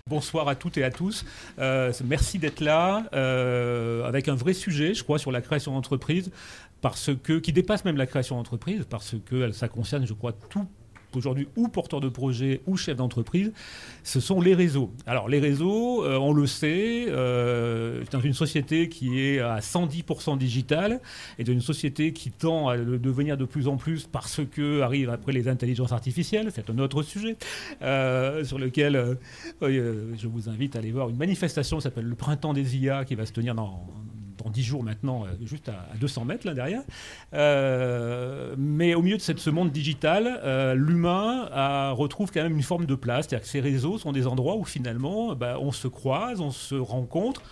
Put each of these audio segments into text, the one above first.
Bonsoir à toutes et à tous. Merci d'être là avec un vrai sujet, je crois, sur la création d'entreprise, qui dépasse même la création d'entreprise, parce que ça concerne, je crois, tout aujourd'hui, ou porteurs de projet ou chefs d'entreprise, ce sont les réseaux. Alors les réseaux, on le sait, dans une société qui est à 110% digitale et dans une société qui tend à le devenir de plus en plus parce que arrivent après les intelligences artificielles, c'est un autre sujet sur lequel je vous invite à aller voir une manifestation qui s'appelle le Printemps des IA qui va se tenir dans 10 jours maintenant, juste à 200 mètres là derrière. Mais au milieu de ce monde digital, l'humain retrouve quand même une forme de place. C'est-à-dire que ces réseaux sont des endroits où finalement on se croise, on se rencontre.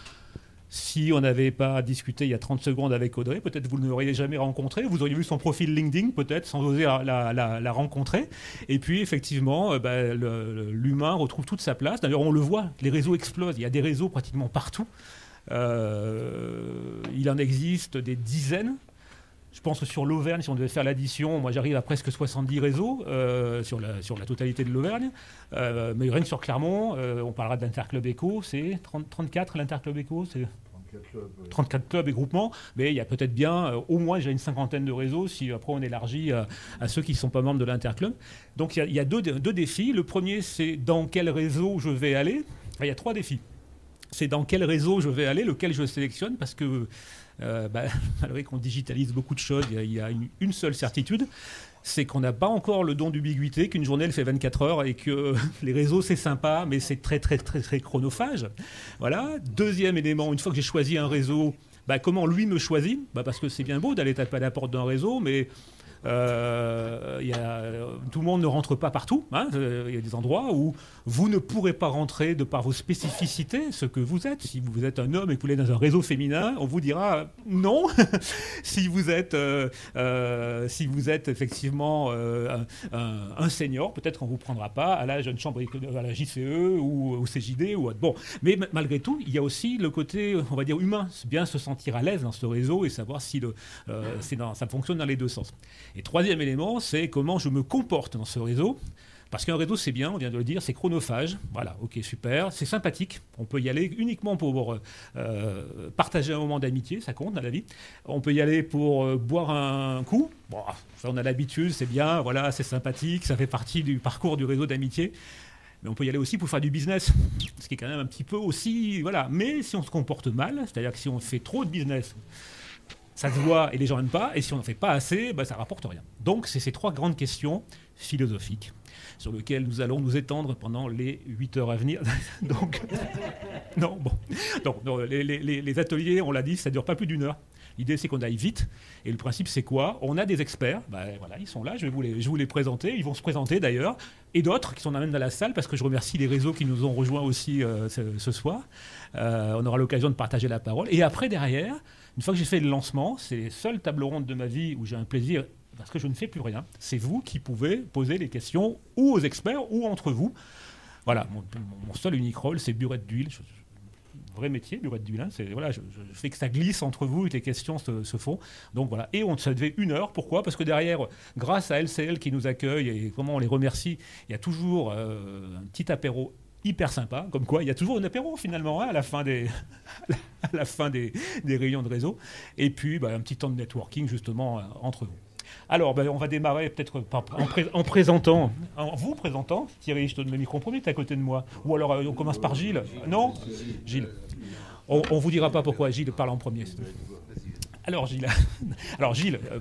Si on n'avait pas discuté il y a 30 secondes avec Audrey, peut-être vous ne l'auriez jamais rencontrée. Vous auriez vu son profil LinkedIn, peut-être, sans oser la rencontrer. Et puis, effectivement, l'humain retrouve toute sa place. D'ailleurs, on le voit, les réseaux explosent. Il y a des réseaux pratiquement partout. Il en existe des dizaines. Je pense que sur l'Auvergne, si on devait faire l'addition, moi j'arrive à presque 70 réseaux sur la totalité de l'Auvergne. Mais rien que sur Clermont, on parlera de l'Interclub Éco, c'est 34 l'Interclub Éco, c'est 34 clubs et groupements, mais il y a peut-être bien au moins j'ai une cinquantaine de réseaux si après on élargit à ceux qui ne sont pas membres de l'Interclub. Donc il y a deux défis. Le premier, c'est dans quel réseau je vais aller. Enfin, il y a 3 défis. C'est dans quel réseau je vais aller, lequel je sélectionne, parce que malgré qu'on digitalise beaucoup de choses, il y a une seule certitude, c'est qu'on n'a pas encore le don d'ubiquité, qu'une journée elle fait 24 heures et que les réseaux c'est sympa, mais c'est très très très très chronophage. Voilà. Deuxième élément, une fois que j'ai choisi un réseau, comment lui me choisit, parce que c'est bien beau d'aller taper à la porte d'un réseau, mais tout le monde ne rentre pas partout. Il y a des endroits où vous ne pourrez pas rentrer de par vos spécificités, ce que vous êtes. Si vous êtes un homme et que vous êtes dans un réseau féminin, on vous dira non. Si vous êtes effectivement un senior, peut-être qu'on ne vous prendra pas à la jeune chambre, à la JCE ou au CJD ou autre. Bon, mais malgré tout, il y a aussi le côté, on va dire, humain. C'est bien se sentir à l'aise dans ce réseau et savoir si ça fonctionne dans les deux sens. Et troisième élément, c'est comment je me comporte dans ce réseau. Parce qu'un réseau, c'est bien, on vient de le dire, c'est chronophage. Voilà, ok, super. C'est sympathique. On peut y aller uniquement pour partager un moment d'amitié, ça compte dans la vie. On peut y aller pour boire un coup. Bon, ça, on a l'habitude, c'est bien, voilà, c'est sympathique, ça fait partie du parcours du réseau d'amitié. Mais on peut y aller aussi pour faire du business, ce qui est quand même un petit peu aussi... Voilà. Mais si on se comporte mal, c'est-à-dire que si on fait trop de business... Ça se voit et les gens n'aiment pas, et si on n'en fait pas assez, ça ne rapporte rien. Donc, c'est ces 3 grandes questions philosophiques sur lesquelles nous allons nous étendre pendant les 8 heures à venir. Donc, les ateliers, on l'a dit, ça ne dure pas plus d'1 heure. L'idée, c'est qu'on aille vite. Et le principe, c'est quoi ? On a des experts. Voilà, ils sont là, je vais vous les présenter. Ils vont se présenter d'ailleurs. Et d'autres qui sont même dans la salle, parce que je remercie les réseaux qui nous ont rejoints aussi ce soir. On aura l'occasion de partager la parole. Et après, derrière, une fois que j'ai fait le lancement, c'est les seules tables rondes de ma vie où j'ai un plaisir, parce que je ne fais plus rien. C'est vous qui pouvez poser les questions ou aux experts ou entre vous. Voilà, mon seul unique rôle, c'est burette d'huile. Vrai métier, burette d'huile. Voilà, je fais que ça glisse entre vous et que les questions se font. Donc voilà, et ça devait 1 heure. Pourquoi ? Parce que derrière, grâce à LCL qui nous accueille et comment on les remercie, il y a toujours un petit apéro hyper sympa, comme quoi il y a toujours un apéro finalement à la fin des réunions de réseau, et puis un petit temps de networking justement entre vous. Alors on va démarrer peut-être en vous présentant. Thierry, je te donne le micro en premier, tu es à côté de moi, ou alors on commence par Gilles. Non, Gilles, on vous dira pas pourquoi Gilles parle en premier. Alors Gilles,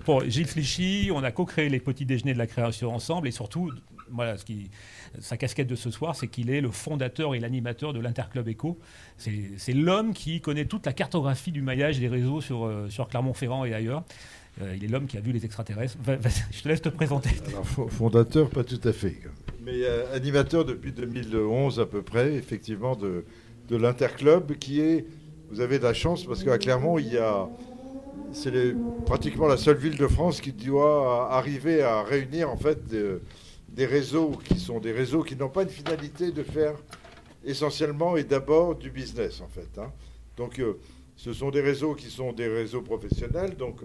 pour Gilles Flichy, on a co-créé les petits déjeuners de la création ensemble, et surtout, voilà, sa casquette de ce soir, c'est qu'il est le fondateur et l'animateur de l'Interclub Éco. C'est l'homme qui connaît toute la cartographie du maillage des réseaux sur Clermont-Ferrand et ailleurs. Il est l'homme qui a vu les extraterrestres. Je te laisse te présenter. Alors, fondateur, pas tout à fait. Mais animateur depuis 2011 à peu près, effectivement, de l'Interclub, qui est... Vous avez de la chance, parce qu'à Clermont, c'est pratiquement la seule ville de France qui doit arriver à réunir en fait des réseaux qui n'ont pas une finalité de faire essentiellement et d'abord du business en fait. Donc Ce sont des réseaux qui sont des réseaux professionnels. Donc,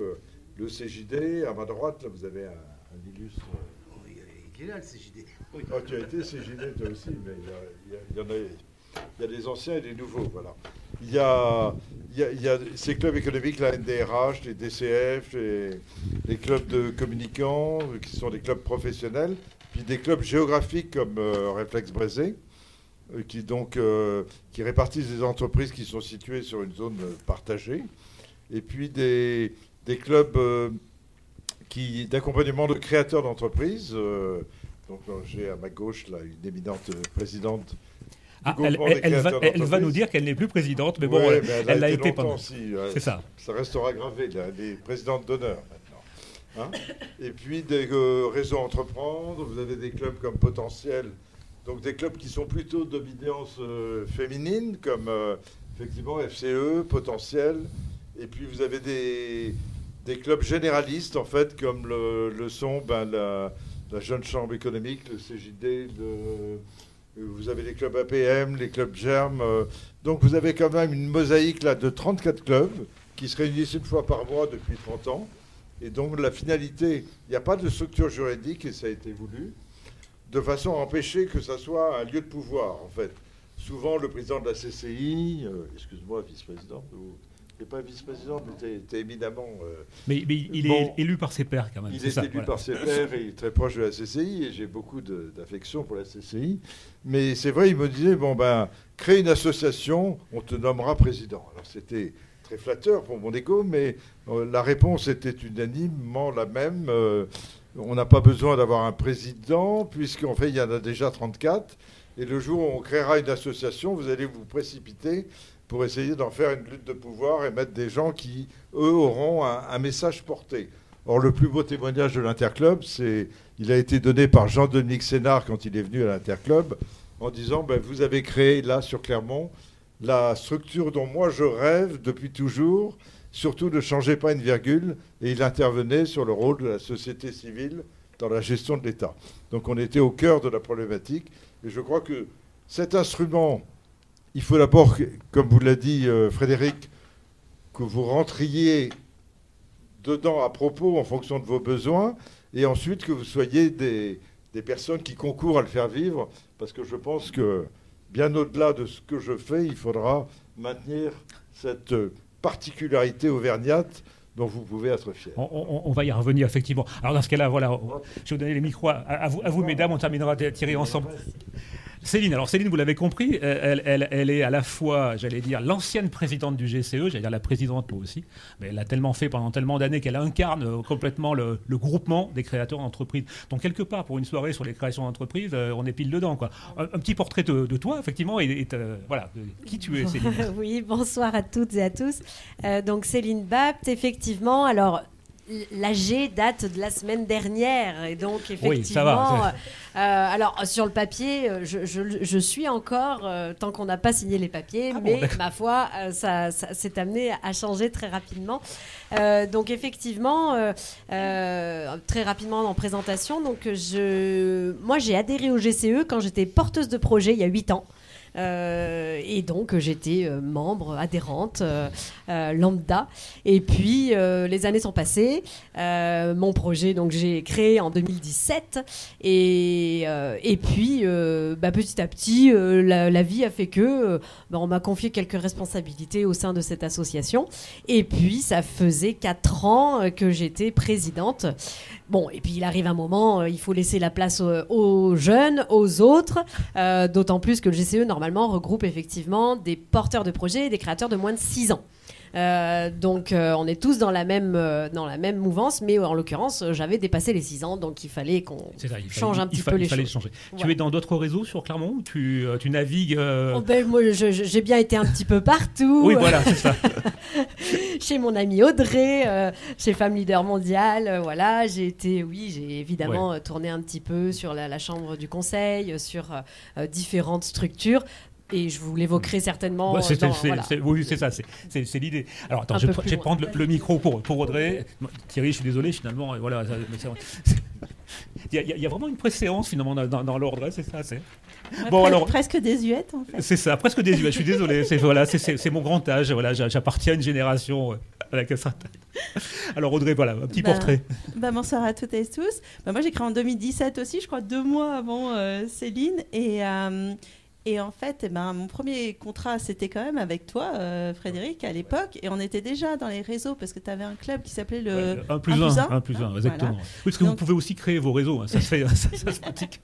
le CJD, à ma droite, là, vous avez un illustre. Oui, il est là, le CJD. Oui. Oh, tu as été CJD, toi aussi, mais il y en a. Il y a des anciens et des nouveaux, voilà. Il y a ces clubs économiques, la NDRH, les DCF, les clubs de communicants, qui sont des clubs professionnels, puis des clubs géographiques comme Réflexe Brézé, qui répartissent des entreprises qui sont situées sur une zone partagée, et puis des clubs d'accompagnement de créateurs d'entreprises. Donc j'ai à ma gauche là une éminente présidente. Elle va nous dire qu'elle n'est plus présidente, mais bon, ouais, elle l'a été pendant. C'est ça. Ça restera gravé, là. Elle est présidente d'honneur maintenant. Hein. Et puis des réseaux entreprendre, vous avez des clubs comme Potentiel, donc des clubs qui sont plutôt de dominance féminine, comme effectivement FCE, Potentiel. Et puis vous avez des clubs généralistes, en fait, comme le sont la Jeune Chambre économique, le CJD, vous avez les clubs APM, les clubs GERM. Donc vous avez quand même une mosaïque là, de 34 clubs qui se réunissent une fois par mois depuis 30 ans. Et donc la finalité, il n'y a pas de structure juridique, et ça a été voulu, de façon à empêcher que ça soit un lieu de pouvoir, en fait. Souvent, le président de la CCI, excuse-moi, vice-président, tu n'es pas vice-président, mais tu es éminemment... mais il est élu par ses pairs, quand même. Il est élu par ses pairs, et il est très proche de la CCI, et j'ai beaucoup d'affection pour la CCI. Mais c'est vrai, il me disait, crée une association, on te nommera président. Alors c'était très flatteur pour mon égo, mais la réponse était unanimement la même. On n'a pas besoin d'avoir un président, puisqu'en fait, il y en a déjà 34. Et le jour où on créera une association, vous allez vous précipiter pour essayer d'en faire une lutte de pouvoir et mettre des gens qui, eux, auront un message porté. Or, le plus beau témoignage de l'Interclub, il a été donné par Jean-Dominique Sénard quand il est venu à l'Interclub, en disant, vous avez créé, là, sur Clermont, la structure dont moi je rêve depuis toujours. Surtout, ne changez pas une virgule. Et il intervenait sur le rôle de la société civile dans la gestion de l'État. Donc, on était au cœur de la problématique. Et je crois que cet instrument... Il faut d'abord, comme vous l'a dit Frédéric, que vous rentriez dedans à propos en fonction de vos besoins, et ensuite que vous soyez des personnes qui concourent à le faire vivre, parce que je pense que, bien au-delà de ce que je fais, il faudra maintenir cette particularité auvergnate dont vous pouvez être fiers. On va y revenir, effectivement. Alors, dans ce cas-là, voilà, je vais vous donner les micros à vous, mesdames, on terminera Thierry ensemble. Céline, alors Céline, vous l'avez compris, elle est à la fois, j'allais dire, l'ancienne présidente du GCE, j'allais dire la présidente moi aussi, mais elle a tellement fait pendant tellement d'années qu'elle incarne complètement le groupement des créateurs d'entreprises. Donc quelque part, pour une soirée sur les créations d'entreprises, on est pile dedans, quoi. Un petit portrait de toi, effectivement, et voilà, qui tu es, Céline. Oui, bonsoir à toutes et à tous. Donc Céline Bapt, effectivement, alors... L'AG date de la semaine dernière et donc effectivement, oui, ça va. Alors sur le papier, je suis encore tant qu'on n'a pas signé les papiers, mais ma foi, ça s'est amené à changer très rapidement. Donc effectivement, très rapidement en présentation, donc moi j'ai adhéré au GCE quand j'étais porteuse de projet il y a 8 ans. Et donc j'étais membre adhérente lambda, et puis les années sont passées, mon projet donc j'ai créé en 2017 et puis petit à petit la vie a fait que on m'a confié quelques responsabilités au sein de cette association, et puis ça faisait 4 ans que j'étais présidente. Bon, et puis il arrive un moment, il faut laisser la place aux jeunes, aux autres, d'autant plus que le GCE, normalement, regroupe effectivement des porteurs de projets et des créateurs de moins de 6 ans. Donc on est tous dans la même mouvance, mais en l'occurrence j'avais dépassé les 6 ans, donc il fallait qu'on change un petit peu les choses. Changer. Voilà. Tu es dans d'autres réseaux sur Clermont ou tu navigues moi j'ai bien été un petit peu partout. Oui, voilà, c'est ça. Chez mon ami Audrey, chez Femme Leader Mondial, voilà, j'ai évidemment tourné un petit peu sur la chambre du conseil, sur différentes structures. Et je vous l'évoquerai certainement. Oui, c'est ça, c'est l'idée. Alors attends, je vais prendre le micro pour Audrey. Thierry, je suis désolé, finalement, voilà. Il y a vraiment une préséance finalement dans l'ordre, c'est ça. Bon, alors, presque désuète en fait. C'est ça, presque désuète. Je suis désolé. C'est mon grand âge. Voilà, j'appartiens à une génération à la cassette. Alors Audrey, voilà, un petit portrait. Bonsoir à toutes et tous. Moi j'ai créé en 2017 aussi, je crois 2 mois avant Céline. Et en fait, mon premier contrat, c'était quand même avec toi, Frédéric, à l'époque. Et on était déjà dans les réseaux parce que tu avais un club qui s'appelait le 1 plus 1. 1 plus 1, exactement. Voilà. Oui, parce que vous pouvez aussi créer vos réseaux. Hein, ça se pratique.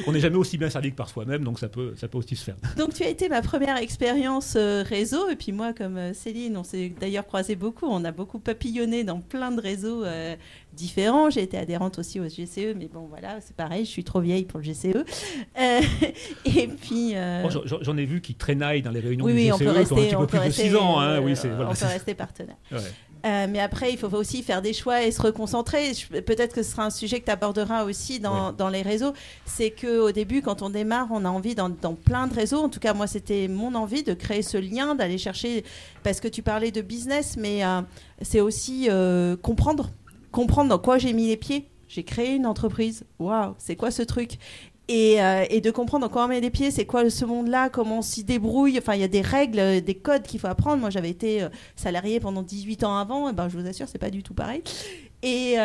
On n'est jamais aussi bien servi que par soi-même, donc ça peut aussi se faire. Donc tu as été ma première expérience réseau. Et puis moi, comme Céline, on s'est d'ailleurs croisés beaucoup. On a beaucoup papillonné dans plein de réseaux différents. J'ai été adhérente aussi au GCE, mais bon, voilà, c'est pareil, je suis trop vieille pour le GCE. Et puis... J'en ai vu qui traînaillent dans les réunions du GCE, on peut rester, qui ont un petit peu plus de 6 ans. Hein, oui, on peut rester partenaire. Ouais. Mais après, il faut aussi faire des choix et se reconcentrer. Peut-être que ce sera un sujet que tu aborderas aussi dans les réseaux. C'est qu'au début, quand on démarre, on a envie dans plein de réseaux. En tout cas, moi, c'était mon envie de créer ce lien, d'aller chercher... Parce que tu parlais de business, mais c'est aussi comprendre dans quoi j'ai mis les pieds. J'ai créé une entreprise. Waouh, c'est quoi ce truc ? Et de comprendre dans quoi on met les pieds, c'est quoi ce monde-là, comment on s'y débrouille. Enfin, il y a des règles, des codes qu'il faut apprendre. Moi, j'avais été salariée pendant 18 ans avant. Et je vous assure, c'est pas du tout pareil. Et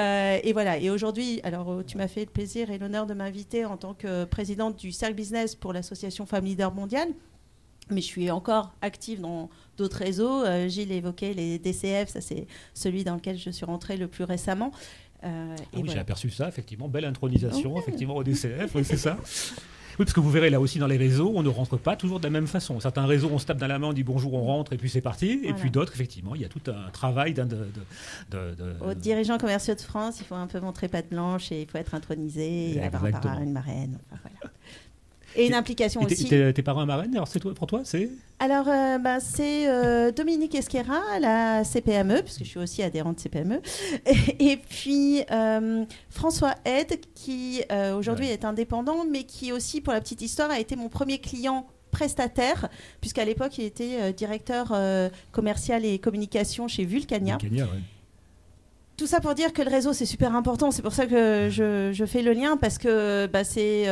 voilà. Et aujourd'hui, alors tu m'as fait le plaisir et l'honneur de m'inviter en tant que présidente du Cercle Business pour l'association Femmes Leaders Mondiale. Mais je suis encore active dans d'autres réseaux. Gilles évoquait les DCF, ça c'est celui dans lequel je suis rentrée le plus récemment. J'ai aperçu ça, effectivement. Belle intronisation, effectivement, au DCF, oui, c'est ça. Oui, parce que vous verrez là aussi dans les réseaux, on ne rentre pas toujours de la même façon. Certains réseaux, on se tape dans la main, on dit bonjour, on rentre et puis c'est parti. Voilà. Et puis d'autres, effectivement, il y a tout un travail Aux dirigeants commerciaux de France, il faut un peu montrer patte blanche et il faut être intronisé, et avoir un parrain, une marraine. Enfin, voilà. Et une implication aussi. Tes parents marraines, alors pour toi, c'est Alors, c'est Dominique Esquera à la CPME, puisque je suis aussi adhérente CPME. Et puis, François Aide, qui aujourd'hui est indépendant, mais qui aussi, pour la petite histoire, a été mon premier client prestataire, puisqu'à l'époque, il était directeur commercial et communication chez Vulcania. Ouais. Tout ça pour dire que le réseau, c'est super important. C'est pour ça que je fais le lien, parce que c'est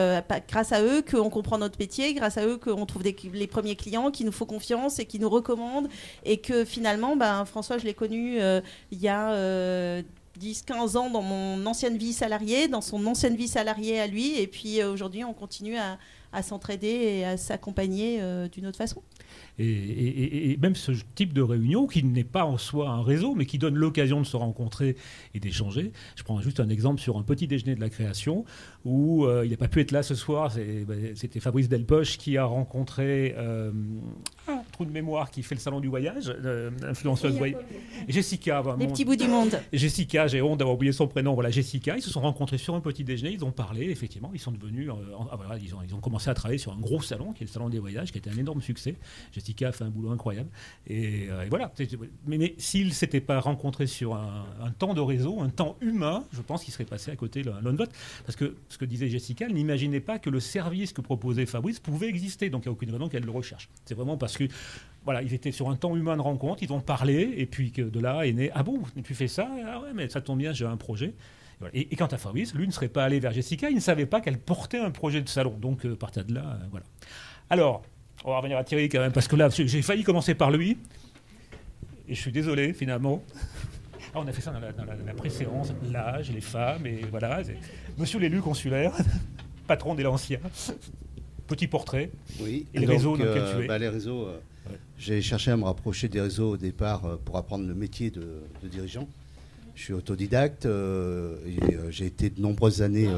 grâce à eux qu'on comprend notre métier, grâce à eux qu'on trouve les premiers clients qui nous font confiance et qui nous recommandent. Et que finalement, François, je l'ai connu il y a 10-15 ans dans mon ancienne vie salariée, dans son ancienne vie salariée à lui. Et puis aujourd'hui, on continue à s'entraider et à s'accompagner d'une autre façon. Et même ce type de réunion, qui n'est pas en soi un réseau, mais qui donne l'occasion de se rencontrer et d'échanger. Je prends juste un exemple sur un petit déjeuner de la création, où il n'a pas pu être là ce soir. C'était Fabrice Delpoche qui a rencontré un trou de mémoire qui fait le salon du voyage, influenceuse voyage. Jessica. Les petits bouts du monde. Jessica, j'ai honte d'avoir oublié son prénom. Voilà, Jessica. Ils se sont rencontrés sur un petit déjeuner, ils ont parlé, effectivement. Ils sont devenus... ils ont commencé à travailler sur un gros salon, qui est le salon des voyages, qui a été un énorme succès. Jessica a fait un boulot incroyable. Et voilà. Mais s'ils ne s'étaient pas rencontrés sur un temps de réseau, un temps humain, je pense qu'ils seraient passés à côté l'un de l'autre. Parce que ce que disait Jessica, elle n'imaginait pas que le service que proposait Fabrice pouvait exister. Donc il n'y a aucune raison qu'elle le recherche. C'est vraiment parce que voilà, ils étaient sur un temps humain de rencontre, ils ont parlé, et puis que de là est né « Ah bon, tu fais ça ? Ah ouais, mais ça tombe bien, j'ai un projet. » Et quant à Fabrice, lui ne serait pas allé vers Jessica, il ne savait pas qu'elle portait un projet de salon. Donc, à partir de là, voilà. Alors, on va revenir à Thierry quand même, parce que là, j'ai failli commencer par lui. Et je suis désolé, finalement. Ah, on a fait ça dans la préséance, l'âge, les femmes, et voilà. Monsieur l'élu consulaire, patron des Lanciens. Petit portrait. Oui. Et les réseaux dans lesquels tu es. Les réseaux, j'ai cherché à me rapprocher des réseaux au départ pour apprendre le métier de dirigeant. Je suis autodidacte et j'ai été de nombreuses années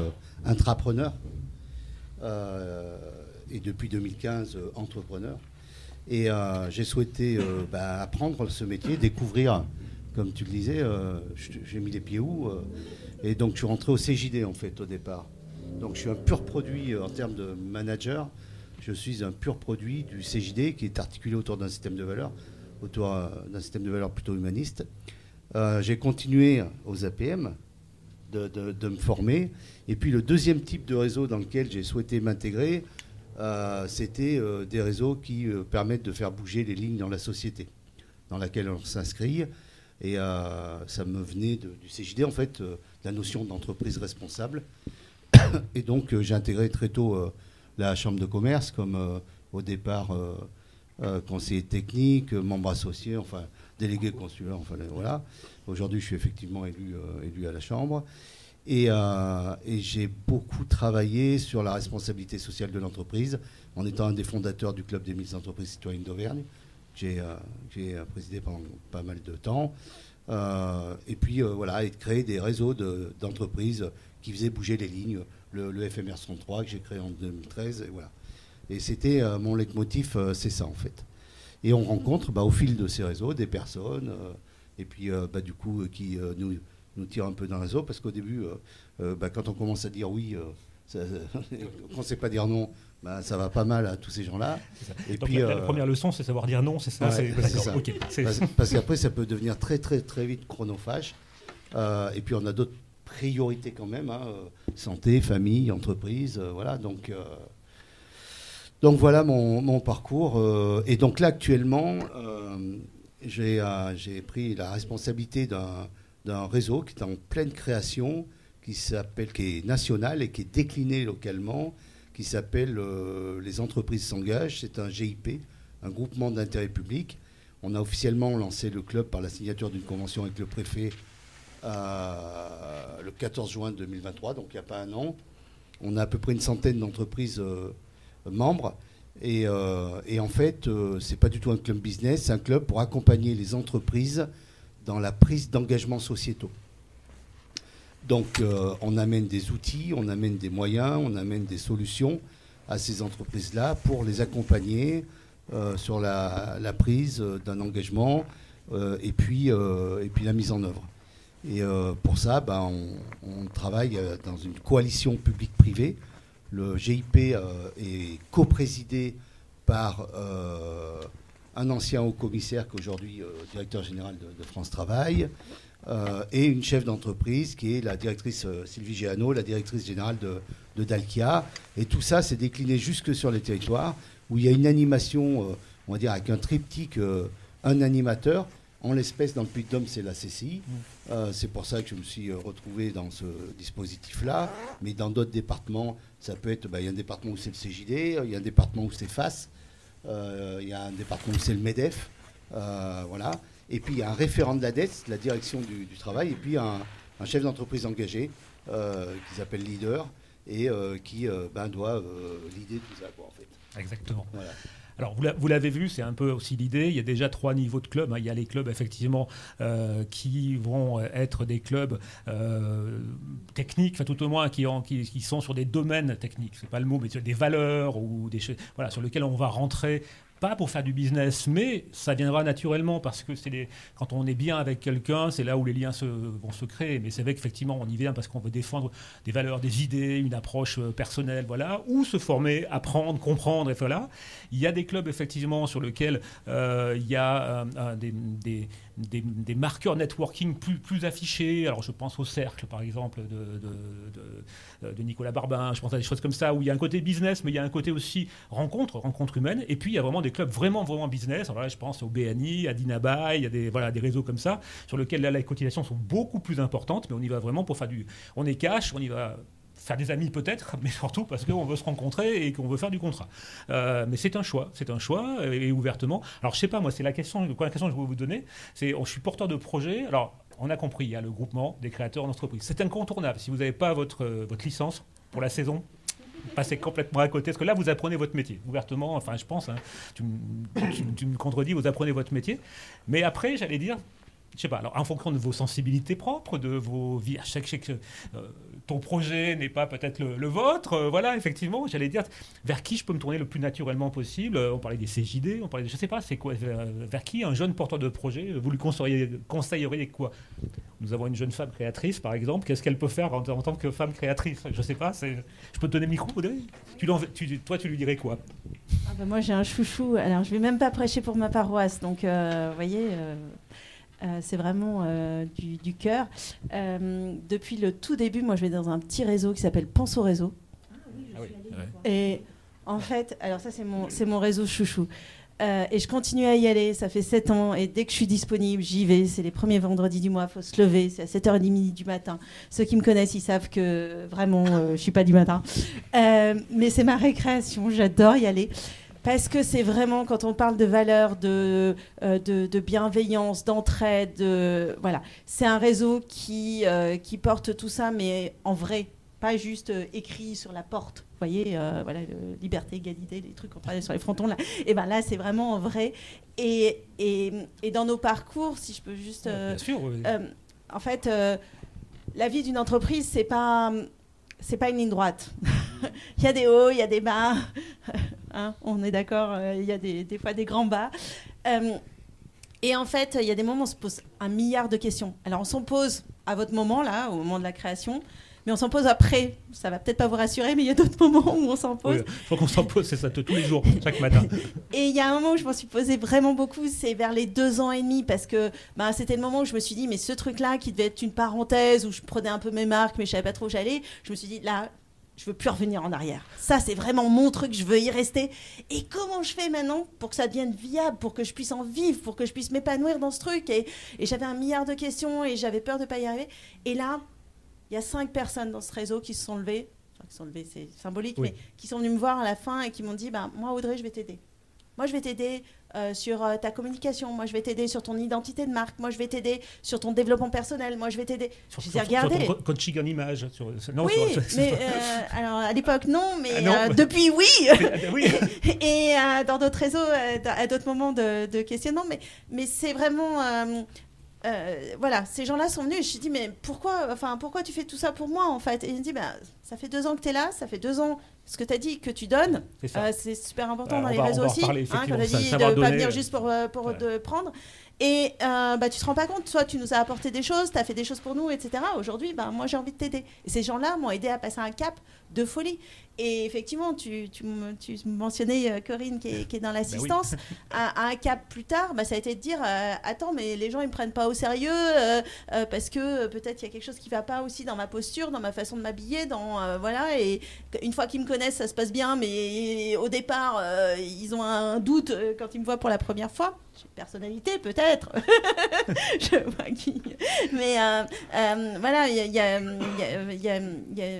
intrapreneur et depuis 2015 entrepreneur. Et j'ai souhaité apprendre ce métier, découvrir, comme tu le disais, j'ai mis les pieds où et donc je suis rentré au CJD en fait au départ. Donc je suis un pur produit en termes de manager. Je suis un pur produit du CJD qui est articulé autour d'un système de valeurs, plutôt humaniste. J'ai continué aux APM de me former. Et puis le deuxième type de réseau dans lequel j'ai souhaité m'intégrer, c'était des réseaux qui permettent de faire bouger les lignes dans la société dans laquelle on s'inscrit. Et ça me venait du CJD, en fait, la notion d'entreprise responsable. Et donc, j'ai intégré très tôt la Chambre de commerce, comme au départ conseiller technique, membre associé, enfin délégué consulaire, enfin voilà. Aujourd'hui, je suis effectivement élu à la Chambre. Et j'ai beaucoup travaillé sur la responsabilité sociale de l'entreprise, en étant un des fondateurs du Club des 1000 entreprises citoyennes d'Auvergne. J'ai présidé pendant pas mal de temps. Et puis, voilà, et de créer des réseaux d'entreprises qui faisaient bouger les lignes. Le FMR 33 que j'ai créé en 2013, et voilà. Et c'était mon leitmotiv, c'est ça en fait. Et on rencontre au fil de ces réseaux des personnes, et puis du coup qui nous tirent un peu dans le réseau, parce qu'au début, quand on commence à dire oui, qu'on ne sait pas dire non, ça va pas mal à tous ces gens-là. Et donc puis, la première leçon, c'est savoir dire non, c'est ça, ouais, c'est ça. Okay. Parce qu'après, ça peut devenir très très très vite chronophage. Et puis on a d'autres priorités quand même, santé, famille, entreprise, voilà. Donc voilà mon parcours. Et donc là, actuellement, j'ai pris la responsabilité d'un réseau qui est en pleine création, qui est national et qui est décliné localement, qui s'appelle Les entreprises s'engagent. C'est un GIP, un groupement d'intérêt public. On a officiellement lancé le club par la signature d'une convention avec le préfet le 14 juin 2023, donc il n'y a pas un an. On a à peu près une centaine d'entreprises membres. Et en fait, ce n'est pas du tout un club business, c'est un club pour accompagner les entreprises dans la prise d'engagement sociétaux. Donc on amène des outils, on amène des moyens, on amène des solutions à ces entreprises-là pour les accompagner sur la prise d'un engagement et puis la mise en œuvre. Et pour ça, on travaille dans une coalition publique-privée. Le GIP est coprésidé par un ancien haut-commissaire qui est aujourd'hui directeur général de France Travail, et une chef d'entreprise qui est la directrice Sylvie Géano, la directrice générale de Dalkia. Et tout ça, c'est décliné jusque sur les territoires, où il y a une animation, on va dire, avec un triptyque, un animateur. En l'espèce, dans le Puy-de-Dôme, c'est la CCI. C'est pour ça que je me suis retrouvé dans ce dispositif-là. Mais dans d'autres départements, ça peut être... il y a un département où c'est le CJD, il y a un département où c'est FAS, il y a un département où c'est le MEDEF. Voilà. Et puis, il y a un référent de l'ADES, la direction du travail, et puis un chef d'entreprise engagé qui s'appelle leader et qui doit leader tout ça, en fait. Exactement. Voilà. Alors, vous l'avez vu, c'est un peu aussi l'idée. Il y a déjà 3 niveaux de clubs. Il y a les clubs, effectivement, qui vont être des clubs techniques, tout au moins qui sont sur des domaines techniques. C'est pas le mot, mais sur des valeurs ou des choses, voilà, sur lesquelles on va rentrer. Pas pour faire du business, mais ça viendra naturellement parce que quand on est bien avec quelqu'un, c'est là où les liens vont se créer. Mais c'est vrai qu'effectivement, on y vient parce qu'on veut défendre des valeurs, des idées, une approche personnelle, voilà, ou se former, apprendre, comprendre, et voilà. Il y a des clubs, effectivement, sur lesquels il y a des marqueurs networking plus affichés. Alors, je pense au Cercle, par exemple, de Nicolas Barbin. Je pense à des choses comme ça, où il y a un côté business, mais il y a un côté aussi rencontre humaine. Et puis, il y a vraiment des clubs vraiment business. Alors là, je pense au BNI, à Dinabai, il y a des réseaux comme ça, sur lesquels là, les cotisations sont beaucoup plus importantes, mais on y va vraiment pour faire on est cash, on y va faire des amis peut-être, mais surtout parce qu'on veut se rencontrer et qu'on veut faire du contrat. Mais c'est un choix, et ouvertement. Alors je sais pas, moi, c'est la question que je voulais vous donner, je suis porteur de projet. Alors on a compris, il y a le groupement des créateurs d'entreprises. C'est incontournable. Si vous n'avez pas votre licence pour la saison, passez complètement à côté, parce que là, vous apprenez votre métier, ouvertement, enfin, je pense, tu me contredis, vous apprenez votre métier. Mais après, j'allais dire, je sais pas, alors en fonction de vos sensibilités propres, de vos vies, je sais que ton projet n'est pas peut-être le vôtre, voilà, effectivement, j'allais dire, vers qui je peux me tourner le plus naturellement possible. On parlait des CJD, on parlait, je sais pas, c'est quoi, vers qui un jeune porteur de projet, vous lui conseilleriez quoi? Nous avons une jeune femme créatrice, par exemple. Qu'est-ce qu'elle peut faire en tant que femme créatrice? Je ne sais pas. Je peux te donner le micro, Audrey? Toi, tu lui dirais quoi? Moi, j'ai un chouchou. Alors, je ne vais même pas prêcher pour ma paroisse. Donc, vous voyez, c'est vraiment du cœur. Depuis le tout début, moi, je vais dans un petit réseau qui s'appelle Pense au réseau. Ah oui. Et en fait, alors ça, c'est mon réseau chouchou. Et je continue à y aller, ça fait 7 ans, et dès que je suis disponible, j'y vais. C'est les premiers vendredis du mois, il faut se lever, c'est à 7h30 du matin. Ceux qui me connaissent, ils savent que vraiment, je ne suis pas du matin. Mais c'est ma récréation, j'adore y aller. Parce que c'est vraiment, quand on parle de valeurs, de bienveillance, d'entraide, voilà. C'est un réseau qui porte tout ça, mais en vrai, pas juste écrit sur la porte. Vous voyez, voilà, liberté, égalité, les trucs qu'on parlait sur les frontons, là. Et ben là, c'est vraiment en vrai. Et dans nos parcours, si je peux juste... Bien sûr, oui. En fait, la vie d'une entreprise, c'est pas une ligne droite. Il y a des hauts, il y a des bas. Hein, on est d'accord, il y a des fois des grands bas. Et en fait, il y a des moments où on se pose 1 milliard de questions. Alors, on s'en pose à votre moment, là, au moment de la création. Mais on s'en pose après. Ça va peut-être pas vous rassurer, mais il y a d'autres moments où on s'en pose. Oui, je crois qu'on s'en pose, c'est ça, tous les jours, chaque matin. Et il y a un moment où je m'en suis posé vraiment beaucoup, c'est vers les 2 ans et demi, parce que c'était le moment où je me suis dit, mais ce truc-là, qui devait être une parenthèse, où je prenais un peu mes marques, mais je savais pas trop où j'allais, je me suis dit, là, je veux plus revenir en arrière. Ça, c'est vraiment mon truc, je veux y rester. Et comment je fais maintenant pour que ça devienne viable, pour que je puisse en vivre, pour que je puisse m'épanouir dans ce truc. Et j'avais 1 milliard de questions et j'avais peur de pas y arriver. Et là, il y a 5 personnes dans ce réseau qui se sont levées, enfin, qui sont levées, c'est symbolique, oui, mais qui sont venues me voir à la fin et qui m'ont dit, moi, Audrey, je vais t'aider. Moi, je vais t'aider sur ta communication. Moi, je vais t'aider sur ton identité de marque. Moi, je vais t'aider sur ton développement personnel. Moi, je vais t'aider. Je dis, regardez. Sur ton coaching en image. Non, oui, mais alors à l'époque, non, mais non, depuis, oui. Oui. Et dans d'autres réseaux, à d'autres moments de questionnement. Mais c'est vraiment... voilà, ces gens-là sont venus et je me suis dit, mais pourquoi tu fais tout ça pour moi, en fait? Et ils me dit, ça fait 2 ans que tu es là, ça fait 2 ans, ce que tu as dit, que tu donnes, c'est super important dans les réseaux aussi, parler, quand tu as dit de ne pas venir juste pour de prendre. Et tu te rends pas compte, toi tu nous as apporté des choses, tu as fait des choses pour nous, etc. Aujourd'hui, moi j'ai envie de t'aider. Et ces gens-là m'ont aidé à passer un cap de folie. Et effectivement, tu mentionnais Corinne qui est dans l'assistance. Oui. À un cap plus tard, ça a été de dire attends, mais les gens ils me prennent pas au sérieux parce que peut-être il y a quelque chose qui va pas aussi dans ma posture, dans ma façon de m'habiller, voilà. Et une fois qu'ils me connaissent, ça se passe bien, mais au départ, ils ont un doute quand ils me voient pour la première fois. J'ai une personnalité peut-être. Je vois qui. Mais voilà, il y a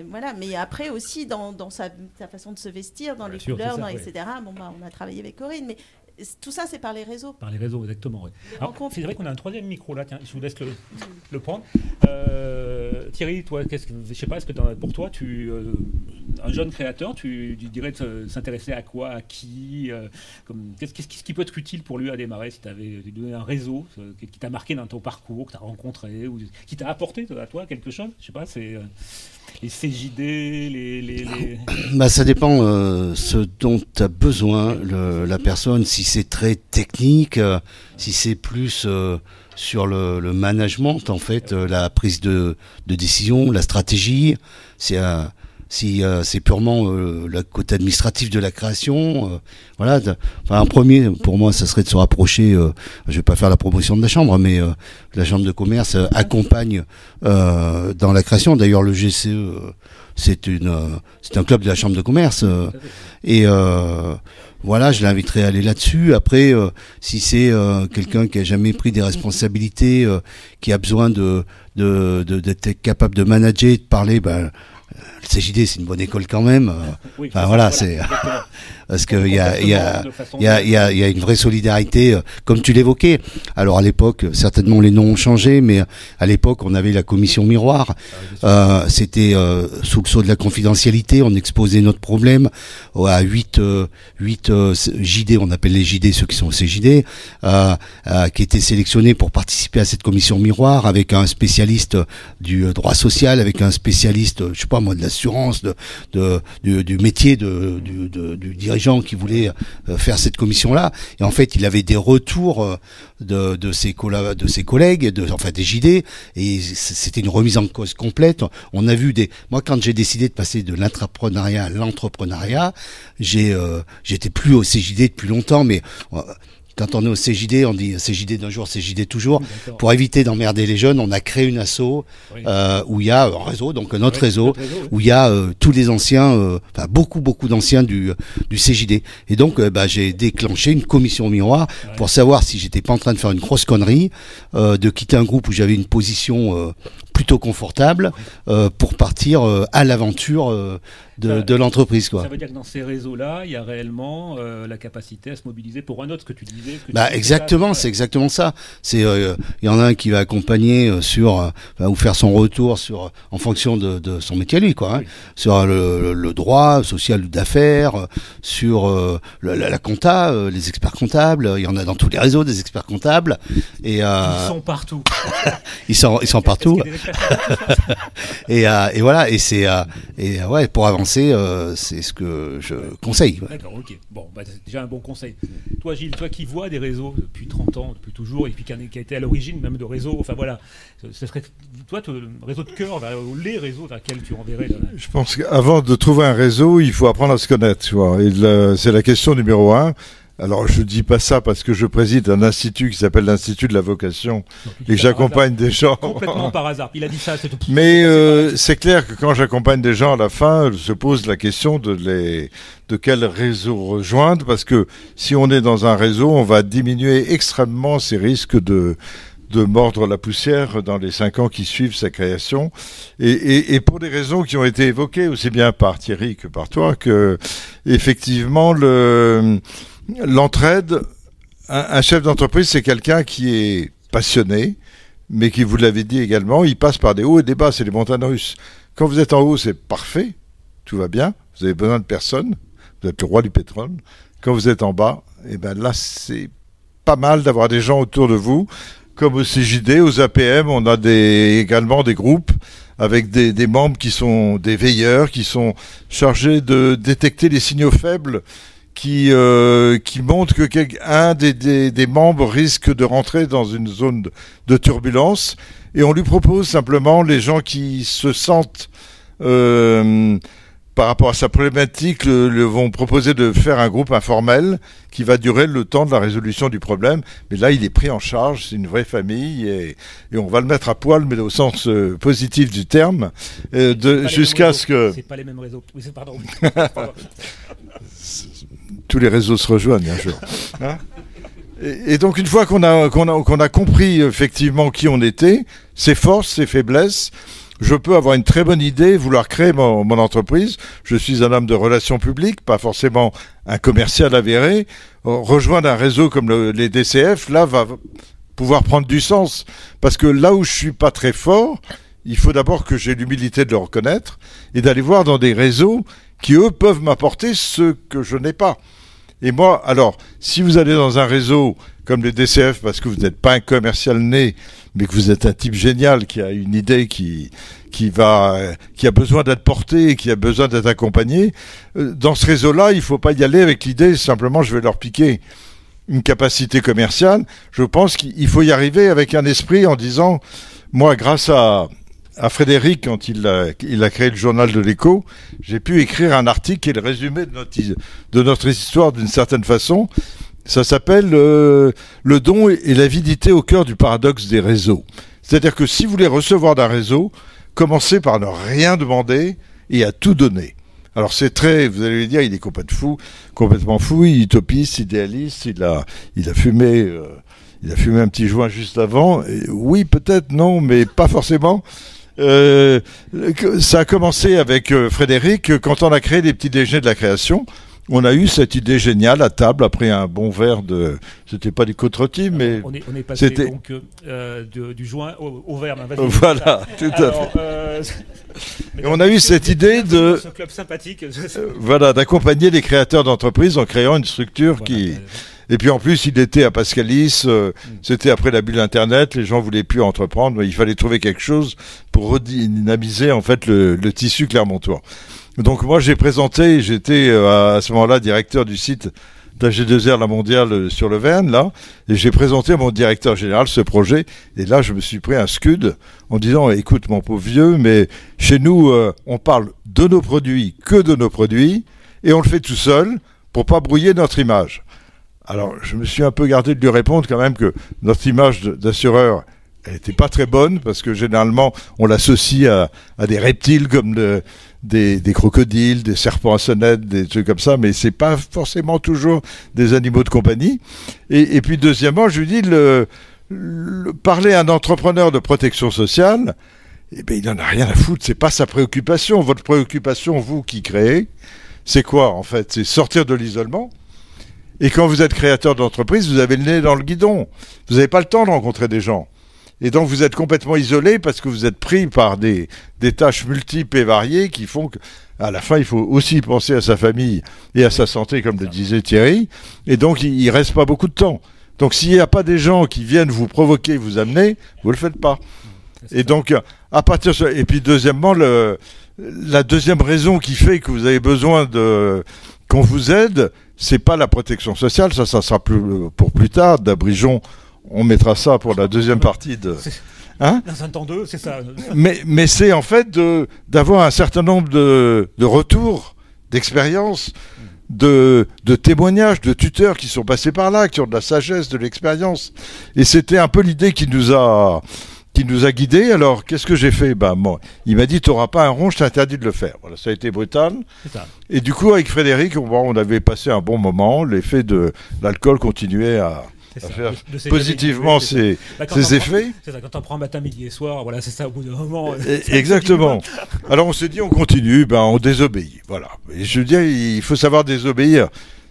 voilà. Mais après aussi dans sa façon de se vestir, dans les couleurs, etc. On a travaillé avec Corinne, mais tout ça, c'est par les réseaux. Par les réseaux, exactement. Oui. Alors, c'est vrai qu'on a un 3e micro là. Tiens, je vous laisse le prendre. Thierry, toi, je sais pas, est-ce que pour toi, un jeune créateur, tu dirais s'intéresser à quoi, à qui, qu'est-ce qui peut être utile pour lui à démarrer si tu avais donné un réseau qui t'a marqué dans ton parcours, que tu as rencontré, ou qui t'a apporté à toi quelque chose? Je sais pas, c'est les CJD, ça dépend ce dont tu as besoin, la personne, si c'est très technique, si c'est plus sur le management, en fait, la prise de décision, la stratégie, si c'est purement le côté administratif de la création, voilà. Un premier, pour moi, ça serait de se rapprocher. Je vais pas faire la promotion de la chambre, mais la chambre de commerce accompagne dans la création. D'ailleurs, le GCE, c'est un club de la chambre de commerce, et voilà, je l'inviterai à aller là-dessus. Après, si c'est quelqu'un qui a jamais pris des responsabilités, qui a besoin d'être capable de manager, de parler, le CJD, c'est une bonne école quand même. Oui, voilà, c'est parce que il y a une vraie solidarité, comme tu l'évoquais. Alors à l'époque, certainement les noms ont changé, mais à l'époque, on avait la commission miroir. C'était sous le sceau de la confidentialité. On exposait notre problème à 8 JD, on appelle les JD ceux qui sont au CJD, qui étaient sélectionnés pour participer à cette commission miroir, avec un spécialiste du droit social, avec un spécialiste, je sais pas moi, de l'assurance, du métier du dirigeant qui voulait faire cette commission-là. Et en fait, il avait des retours de ses collègues, des JD, et c'était une remise en cause complète. On a vu moi, quand j'ai décidé de passer de l'intrapreneuriat à l'entrepreneuriat, j'étais plus au CJD depuis longtemps, mais quand on est au CJD, on dit CJD d'un jour, CJD toujours. D'accord. Pour éviter d'emmerder les jeunes, on a créé une asso Oui. où il y a un réseau, donc notre réseau, Notre réseau, oui. où il y a tous les anciens, beaucoup d'anciens du CJD. Et donc, j'ai déclenché une commission miroir pour savoir si j'étais pas en train de faire une grosse connerie, de quitter un groupe où j'avais une position plutôt confortable pour partir à l'aventure de l'entreprise, quoi. Ça veut dire que dans ces réseaux-là, il y a réellement la capacité à se mobiliser pour un autre, ce que tu disais. Exactement, c'est exactement ça. C'est il y en a un qui va accompagner ou faire son retour en fonction de son métier à lui, quoi. Hein, oui. Sur le droit social ou d'affaires, sur la compta, les experts comptables. Il y en a dans tous les réseaux des experts comptables. Et Ils sont partout. ils sont partout. Est-ce qu'il y a des experts Et voilà. Et c'est pour avancer, c'est ce que je conseille. Ouais. D'accord, ok. Bon, c'est déjà un bon conseil. Toi, Gilles, toi qui vois des réseaux depuis 30 ans, depuis toujours, et puis qui a été à l'origine même de réseaux, enfin voilà, ce serait, toi, le réseau de cœur, les réseaux vers lesquels tu enverrais Je pense qu'avant de trouver un réseau, il faut apprendre à se connaître, tu vois. Et c'est la question numéro 1. Alors, je dis pas ça parce que je préside un institut qui s'appelle l'Institut de la vocation et que j'accompagne des gens. Complètement par hasard. Il a dit ça, c'est tout. Mais c'est clair que quand j'accompagne des gens, à la fin, se pose la question de quel réseau rejoindre, parce que si on est dans un réseau, on va diminuer extrêmement ses risques de mordre la poussière dans les 5 ans qui suivent sa création. Et pour des raisons qui ont été évoquées aussi bien par Thierry que par toi, que effectivement, l'entraide, un chef d'entreprise, c'est quelqu'un qui est passionné, mais qui, vous l'avez dit également, il passe par des hauts et des bas, c'est les montagnes russes. Quand vous êtes en haut, c'est parfait, tout va bien, vous avez besoin de personne, vous êtes le roi du pétrole. Quand vous êtes en bas, là, c'est pas mal d'avoir des gens autour de vous, comme au CJD, aux APM, on a également des groupes avec des membres qui sont des veilleurs, qui sont chargés de détecter les signaux faibles qui montre que un des membres risque de rentrer dans une zone de turbulence, et on lui propose simplement, les gens qui se sentent par rapport à sa problématique vont proposer de faire un groupe informel qui va durer le temps de la résolution du problème. Mais là, il est pris en charge, c'est une vraie famille, et on va le mettre à poil, mais au sens positif du terme, jusqu'à ce que... C'est pas les mêmes réseaux. Oui, pardon. Tous les réseaux se rejoignent un jour. Hein, et donc, une fois qu'on a compris effectivement qui on était, ses forces, ses faiblesses, je peux avoir une très bonne idée, vouloir créer mon entreprise. Je suis un homme de relations publiques, pas forcément un commercial avéré. Rejoindre un réseau comme les DCF, là, va pouvoir prendre du sens. Parce que là où je suis pas très fort, il faut d'abord que j'ai l'humilité de le reconnaître et d'aller voir dans des réseaux qui, eux, peuvent m'apporter ce que je n'ai pas. Et moi, alors, si vous allez dans un réseau comme les DCF, parce que vous n'êtes pas un commercial né, mais que vous êtes un type génial qui a une idée qui a besoin d'être portée, qui a besoin d'être accompagné, dans ce réseau-là, il ne faut pas y aller avec l'idée, simplement, je vais leur piquer une capacité commerciale. Je pense qu'il faut y arriver avec un esprit en disant, moi, grâce à Frédéric, quand il a créé le journal de l'Écho, j'ai pu écrire un article qui est le résumé de notre histoire d'une certaine façon. Ça s'appelle le don et l'avidité au cœur du paradoxe des réseaux. C'est-à-dire que si vous voulez recevoir d'un réseau, commencez par ne rien demander et à tout donner. Alors c'est vous allez lui dire, il est complètement fou, il est utopiste, idéaliste, il a fumé un petit joint juste avant. Et oui, peut-être, non, mais pas forcément. Ça a commencé avec Frédéric, quand on a créé les petits déjeuners de la création. On a eu cette idée géniale à table après un bon verre de... C'était pas du côte-rôti, mais... On est passé donc du joint au verre. Voilà, tout à fait. Et on a eu cette idée de... Ce club sympathique. Voilà, d'accompagner les créateurs d'entreprises en créant une structure qui... Et puis en plus, il était à Pascalis, c'était après la bulle Internet, les gens voulaient plus entreprendre, mais il fallait trouver quelque chose pour redynamiser en fait le tissu clermontois. Donc moi j'ai présenté, j'étais à ce moment-là directeur du site d'AG2R La Mondiale sur le Verne, là, et j'ai présenté à mon directeur général ce projet, et là je me suis pris un scud en disant, écoute mon pauvre vieux, mais chez nous on parle de nos produits, que de nos produits, et on le fait tout seul pour pas brouiller notre image. Alors, je me suis un peu gardé de lui répondre quand même que notre image d'assureur, elle n'était pas très bonne, parce que généralement, on l'associe à des reptiles comme des crocodiles, des serpents à sonnette, des trucs comme ça, mais c'est pas forcément toujours des animaux de compagnie. Et puis, deuxièmement, je lui dis, parler à un entrepreneur de protection sociale, eh ben, il n'en a rien à foutre, c'est pas sa préoccupation. Votre préoccupation, vous qui créez, c'est quoi en fait? C'est sortir de l'isolement. Et quand vous êtes créateur d'entreprise, vous avez le nez dans le guidon. Vous n'avez pas le temps de rencontrer des gens. Et donc vous êtes complètement isolé parce que vous êtes pris par des tâches multiples et variées qui font qu'à la fin, il faut aussi penser à sa famille et à sa santé, comme le disait Thierry. Et donc, il ne reste pas beaucoup de temps. Donc s'il n'y a pas des gens qui viennent vous provoquer, vous amener, vous ne le faites pas. Et donc, à partir de... Et puis deuxièmement, la deuxième raison qui fait que vous avez besoin qu'on vous aide, c'est pas la protection sociale, ça sera pour plus tard. D'Abrigeon, on mettra ça pour la deuxième partie de... Hein? Dans un temps 2, c'est ça. Mais c'est en fait d'avoir un certain nombre de retours, d'expériences, de témoignages, de tuteurs qui sont passés par là, qui ont de la sagesse, de l'expérience. Et c'était un peu l'idée qui nous a guidés. Alors, qu'est-ce que j'ai fait? Moi, il m'a dit, tu n'auras pas un rond, je t'interdis de le faire. Voilà, ça a été brutal. Et du coup, avec Frédéric, on avait passé un bon moment. L'effet de l'alcool continuait à faire positivement ses effets. C'est ça, quand on prend matin, midi et soir, voilà, c'est ça, au bout d'un moment. Exactement. Alors, on s'est dit, on continue, on désobéit. Voilà. Et je veux dire, il faut savoir désobéir.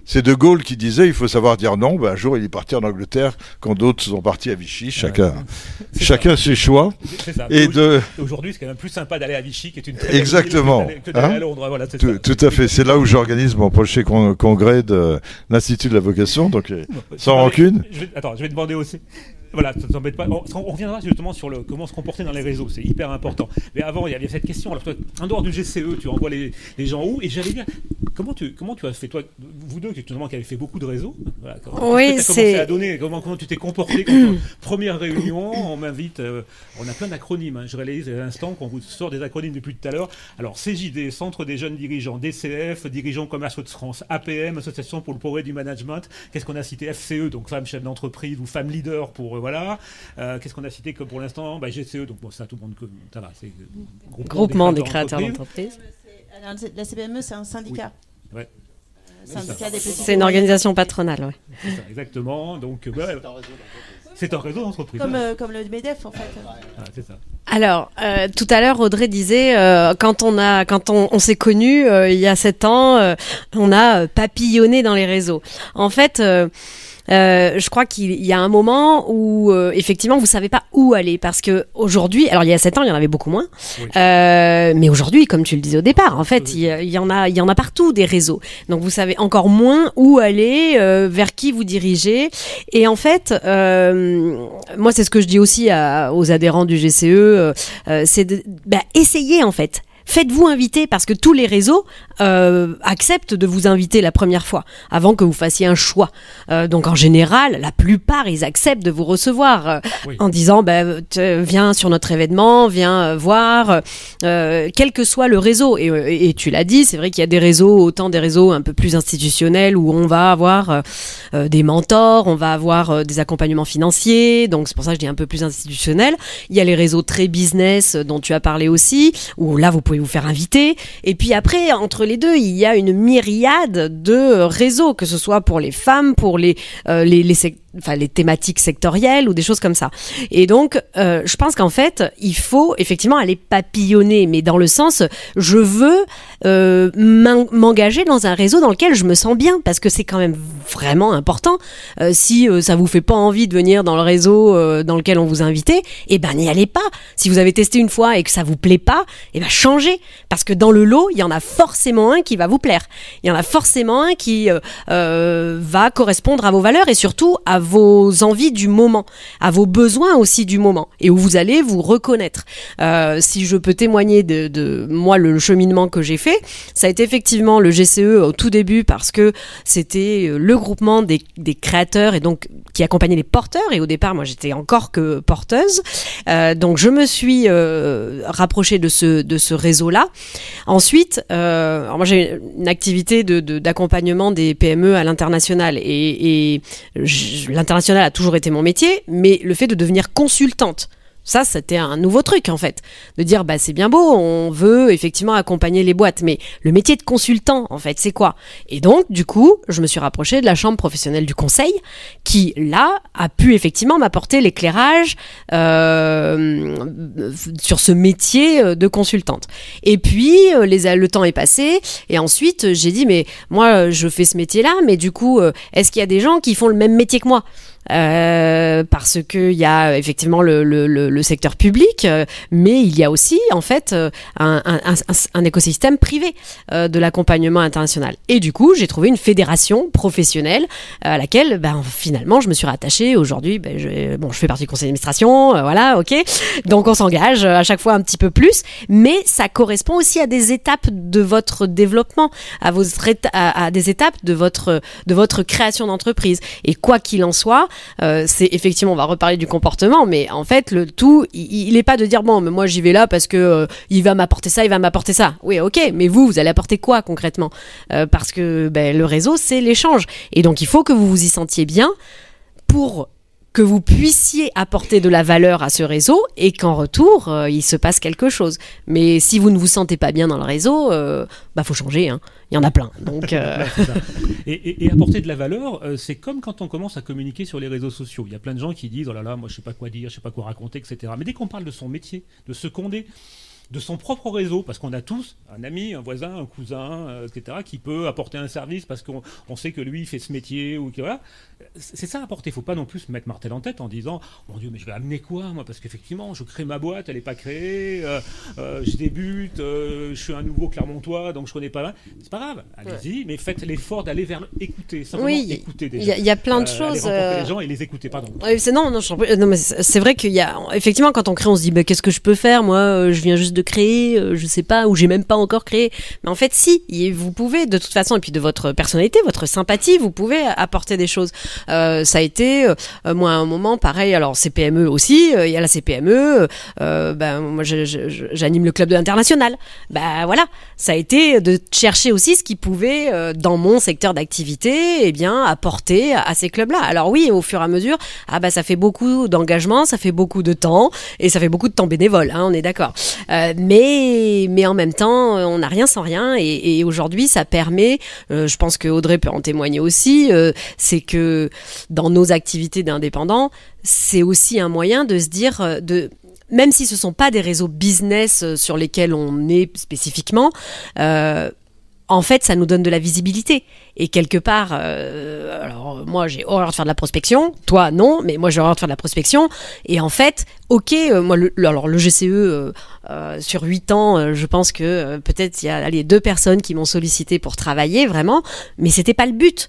C'est De Gaulle qui disait il faut savoir dire non. Un jour, il est parti en Angleterre quand d'autres sont partis à Vichy. Chacun ses choix. C'est ça. Et aujourd'hui, c'est quand même plus sympa d'aller à Vichy, qui est une très exactement. belle ville, que d'aller à Londres. Voilà, c'est tout à fait. C'est là où j'organise mon prochain congrès de l'Institut de la Vocation. Donc, sans rancune. Je vais demander aussi. Voilà, ça ne t'embête pas. On reviendra justement sur comment se comporter dans les réseaux, c'est hyper important. Mais avant, il y avait cette question. Alors, toi, en dehors du GCE, tu envoies les gens où? Et j'allais dire, comment tu as fait, toi, vous deux, justement, qui avez fait beaucoup de réseaux, voilà, oui, c'est. Comment tu t'es comporté quand première réunion, on m'invite, on a plein d'acronymes, je réalise à l'instant qu'on vous sort des acronymes depuis tout à l'heure. Alors, CJD, Centre des jeunes dirigeants, DCF, dirigeants commerciaux de France, APM, Association pour le progrès du management, qu'est-ce qu'on a cité? FCE, donc femmes chefs d'entreprise ou femmes leaders pour voilà. Qu'est-ce qu'on a cité comme pour l'instant? GCE, donc bon, ça tout le monde ça va, c'est groupement des créateurs d'entreprise. La CPME, c'est un syndicat. Ouais. Syndicat des petits. C'est une organisation patronale, ouais. C'est ça, exactement. Donc c'est un réseau d'entreprise. Comme le MEDEF, en fait. C'est ça. Alors, tout à l'heure, Audrey disait, quand on s'est connus il y a 7 ans, on a papillonné dans les réseaux. En fait, je crois qu'il y a un moment où effectivement vous savez pas où aller, parce que aujourd'hui, alors il y a 7 ans il y en avait beaucoup moins, oui. Mais aujourd'hui, comme tu le disais au départ, en fait il y en a partout des réseaux, donc vous savez encore moins où aller, vers qui vous diriger. Et en fait moi c'est ce que je dis aussi aux adhérents du GCE, c'est essayer en fait. Faites-vous inviter, parce que tous les réseaux acceptent de vous inviter la première fois, avant que vous fassiez un choix. Donc en général, la plupart, ils acceptent de vous recevoir en disant viens sur notre événement, viens voir, quel que soit le réseau. Et tu l'as dit, c'est vrai qu'il y a des réseaux, autant des réseaux un peu plus institutionnels, où on va avoir des mentors, on va avoir des accompagnements financiers, donc c'est pour ça que je dis un peu plus institutionnel. Il y a les réseaux très business dont tu as parlé aussi, où là vous pouvez vous faire inviter. Et puis après, entre les deux, il y a une myriade de réseaux, que ce soit pour les femmes, pour les thématiques sectorielles ou des choses comme ça. Et donc, je pense qu'en fait, il faut effectivement aller papillonner, mais dans le sens, je veux m'engager dans un réseau dans lequel je me sens bien, parce que c'est quand même vraiment important. Si ça vous fait pas envie de venir dans le réseau dans lequel on vous a invité, n'y allez pas. Si vous avez testé une fois et que ça vous plaît pas, changez, parce que dans le lot, il y en a forcément un qui va vous plaire. Il y en a forcément un qui va correspondre à vos valeurs et surtout à vos envies du moment, à vos besoins aussi du moment, et où vous allez vous reconnaître. Si je peux témoigner de moi, le cheminement que j'ai fait, ça a été effectivement le GCE au tout début, parce que c'était le groupement des créateurs et donc qui accompagnait les porteurs, et au départ moi j'étais encore que porteuse, donc je me suis rapprochée de ce réseau-là. Ensuite, alors moi j'ai une activité d'accompagnement des PME à l'international, et l'international a toujours été mon métier, mais le fait de devenir consultante, ça, c'était un nouveau truc, en fait. De dire, bah, c'est bien beau, on veut effectivement accompagner les boîtes, mais le métier de consultant, en fait, c'est quoi? Et donc, du coup, je me suis rapprochée de la Chambre professionnelle du conseil, qui, là, a pu effectivement m'apporter l'éclairage sur ce métier de consultante. Et puis, le temps est passé, et ensuite, j'ai dit, mais moi, je fais ce métier-là, mais du coup, est-ce qu'il y a des gens qui font le même métier que moi? Parce que il y a effectivement le secteur public, mais il y a aussi en fait un écosystème privé de l'accompagnement international. Et du coup, j'ai trouvé une fédération professionnelle à laquelle, finalement, je me suis rattachée. Aujourd'hui, je fais partie du conseil d'administration, voilà, ok. Donc on s'engage à chaque fois un petit peu plus, mais ça correspond aussi à des étapes de votre développement, à des étapes de votre création d'entreprise. Et quoi qu'il en soit, c'est effectivement, on va reparler du comportement, mais en fait le tout, il n'est pas de dire bon, mais moi j'y vais là parce que il va m'apporter ça, il va m'apporter ça. Oui, ok, mais vous allez apporter quoi concrètement? Parce que le réseau, c'est l'échange, et donc il faut que vous vous y sentiez bien pour que vous puissiez apporter de la valeur à ce réseau, et qu'en retour, il se passe quelque chose. Mais si vous ne vous sentez pas bien dans le réseau, faut changer, hein. Il y en a plein. Donc, ouais, c'est ça. Et apporter de la valeur, c'est comme quand on commence à communiquer sur les réseaux sociaux. Il y a plein de gens qui disent « Oh là là, moi je sais pas quoi dire, je sais pas quoi raconter, etc. » Mais dès qu'on parle de son métier, de ce qu'on est, de son propre réseau, parce qu'on a tous un ami, un voisin, un cousin, etc., qui peut apporter un service parce qu'on sait que lui il fait ce métier, ou que voilà. C'est ça apporter. Il ne faut pas non plus se mettre martel en tête en disant mon Dieu, mais je vais amener quoi moi, parce qu'effectivement je crée ma boîte, elle n'est pas créée, je débute, je suis un nouveau Clermontois, donc je connais pas. C'est pas grave, allez-y, mais faites l'effort d'aller vers écouter, simplement écouter déjà. Il y a plein de choses. Aller rencontrer les gens et les écouter, pardon. Non, mais c'est vrai qu'il y a effectivement, quand on crée, on se dit qu'est-ce que je peux faire, moi je viens juste de créer, je sais pas, ou j'ai même pas encore créé. Mais en fait, si, vous pouvez de toute façon, et puis de votre personnalité, votre sympathie, vous pouvez apporter des choses. Ça a été, moi, à un moment, pareil, alors CPME aussi, il y a la CPME, moi j'anime le club de l'international. Voilà, ça a été de chercher aussi ce qui pouvait, dans mon secteur d'activité, apporter à ces clubs-là. Alors oui, au fur et à mesure, ça fait beaucoup d'engagement, ça fait beaucoup de temps, et ça fait beaucoup de temps bénévole, hein, on est d'accord. Mais en même temps, on n'a rien sans rien, et aujourd'hui, ça permet, je pense que Audrey peut en témoigner aussi, c'est que dans nos activités d'indépendants, c'est aussi un moyen de se dire, même si ce ne sont pas des réseaux business sur lesquels on est spécifiquement, en fait, ça nous donne de la visibilité. Et quelque part, alors moi j'ai horreur de faire de la prospection, toi non, mais moi j'ai horreur de faire de la prospection. Et en fait, moi le GCE, sur 8 ans, je pense que peut-être il y a 2 personnes qui m'ont sollicité pour travailler vraiment, mais c'était pas le but.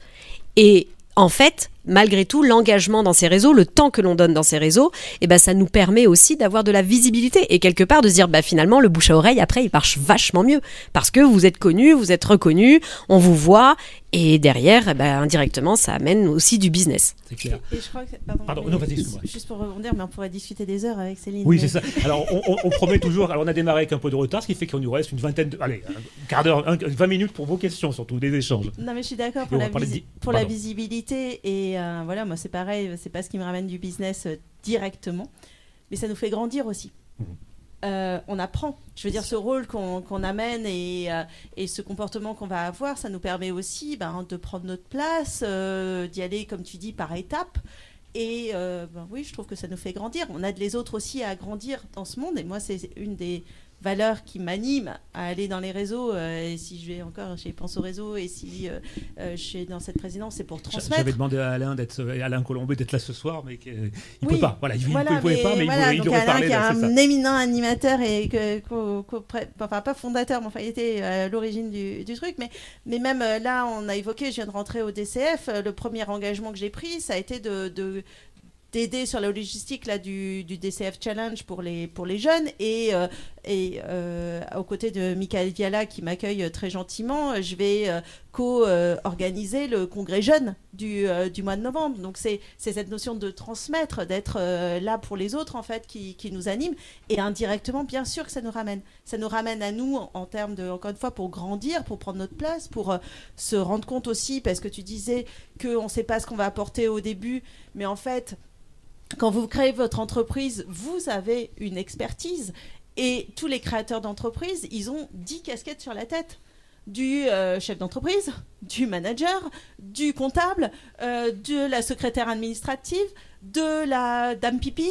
Et en fait, malgré tout, l'engagement dans ces réseaux, le temps que l'on donne dans ces réseaux, ça nous permet aussi d'avoir de la visibilité, et quelque part de se dire finalement le bouche à oreille après il marche vachement mieux, parce que vous êtes connu, vous êtes reconnu, on vous voit, et derrière indirectement ça amène aussi du business. C'est clair. Et je crois que, pardon, non, vas-y, excuse-moi. Juste pour rebondir, mais on pourrait discuter des heures avec Céline. Oui, c'est ça. Alors on promet toujours, alors on a démarré avec un peu de retard, ce qui fait qu'on nous reste une vingtaine un quart d'heure, 20 minutes pour vos questions, surtout des échanges. Non, mais je suis d'accord pour la visibilité, et voilà, moi c'est pareil, c'est pas ce qui me ramène du business directement, mais ça nous fait grandir aussi. On apprend. Je veux dire, ce rôle qu'on amène et ce comportement qu'on va avoir, ça nous permet aussi de prendre notre place, d'y aller, comme tu dis, par étapes. Et oui, je trouve que ça nous fait grandir. On aide les autres aussi à grandir dans ce monde. Et moi, c'est une des valeurs qui m'animent à aller dans les réseaux. Et si je vais encore, je pense au réseau, et si je suis dans cette présidence, c'est pour transmettre. J'avais demandé à Alain Colombet d'être là ce soir, mais il ne peut pas. Voilà, il ne pouvait pas, mais il donc aurait Alain, parlé. Qui est un éminent animateur et enfin pas fondateur, mais enfin il était à l'origine du truc. Mais même là, on a évoqué, je viens de rentrer au DCF, le premier engagement que j'ai pris, ça a été d'aider sur la logistique là, du DCF Challenge pour les jeunes et aux côtés de Michael Viala qui m'accueille très gentiment, je vais co-organiser le congrès jeune du mois de novembre. Donc c'est cette notion de transmettre, d'être là pour les autres en fait qui nous anime, et indirectement bien sûr que ça nous ramène à nous en termes de, encore une fois, pour grandir, pour prendre notre place, pour se rendre compte aussi, parce que tu disais qu'on ne sait pas ce qu'on va apporter au début, mais en fait quand vous créez votre entreprise, vous avez une expertise, et tous les créateurs d'entreprises, ils ont 10 casquettes sur la tête. Du chef d'entreprise, du manager, du comptable, de la secrétaire administrative, de la dame pipi,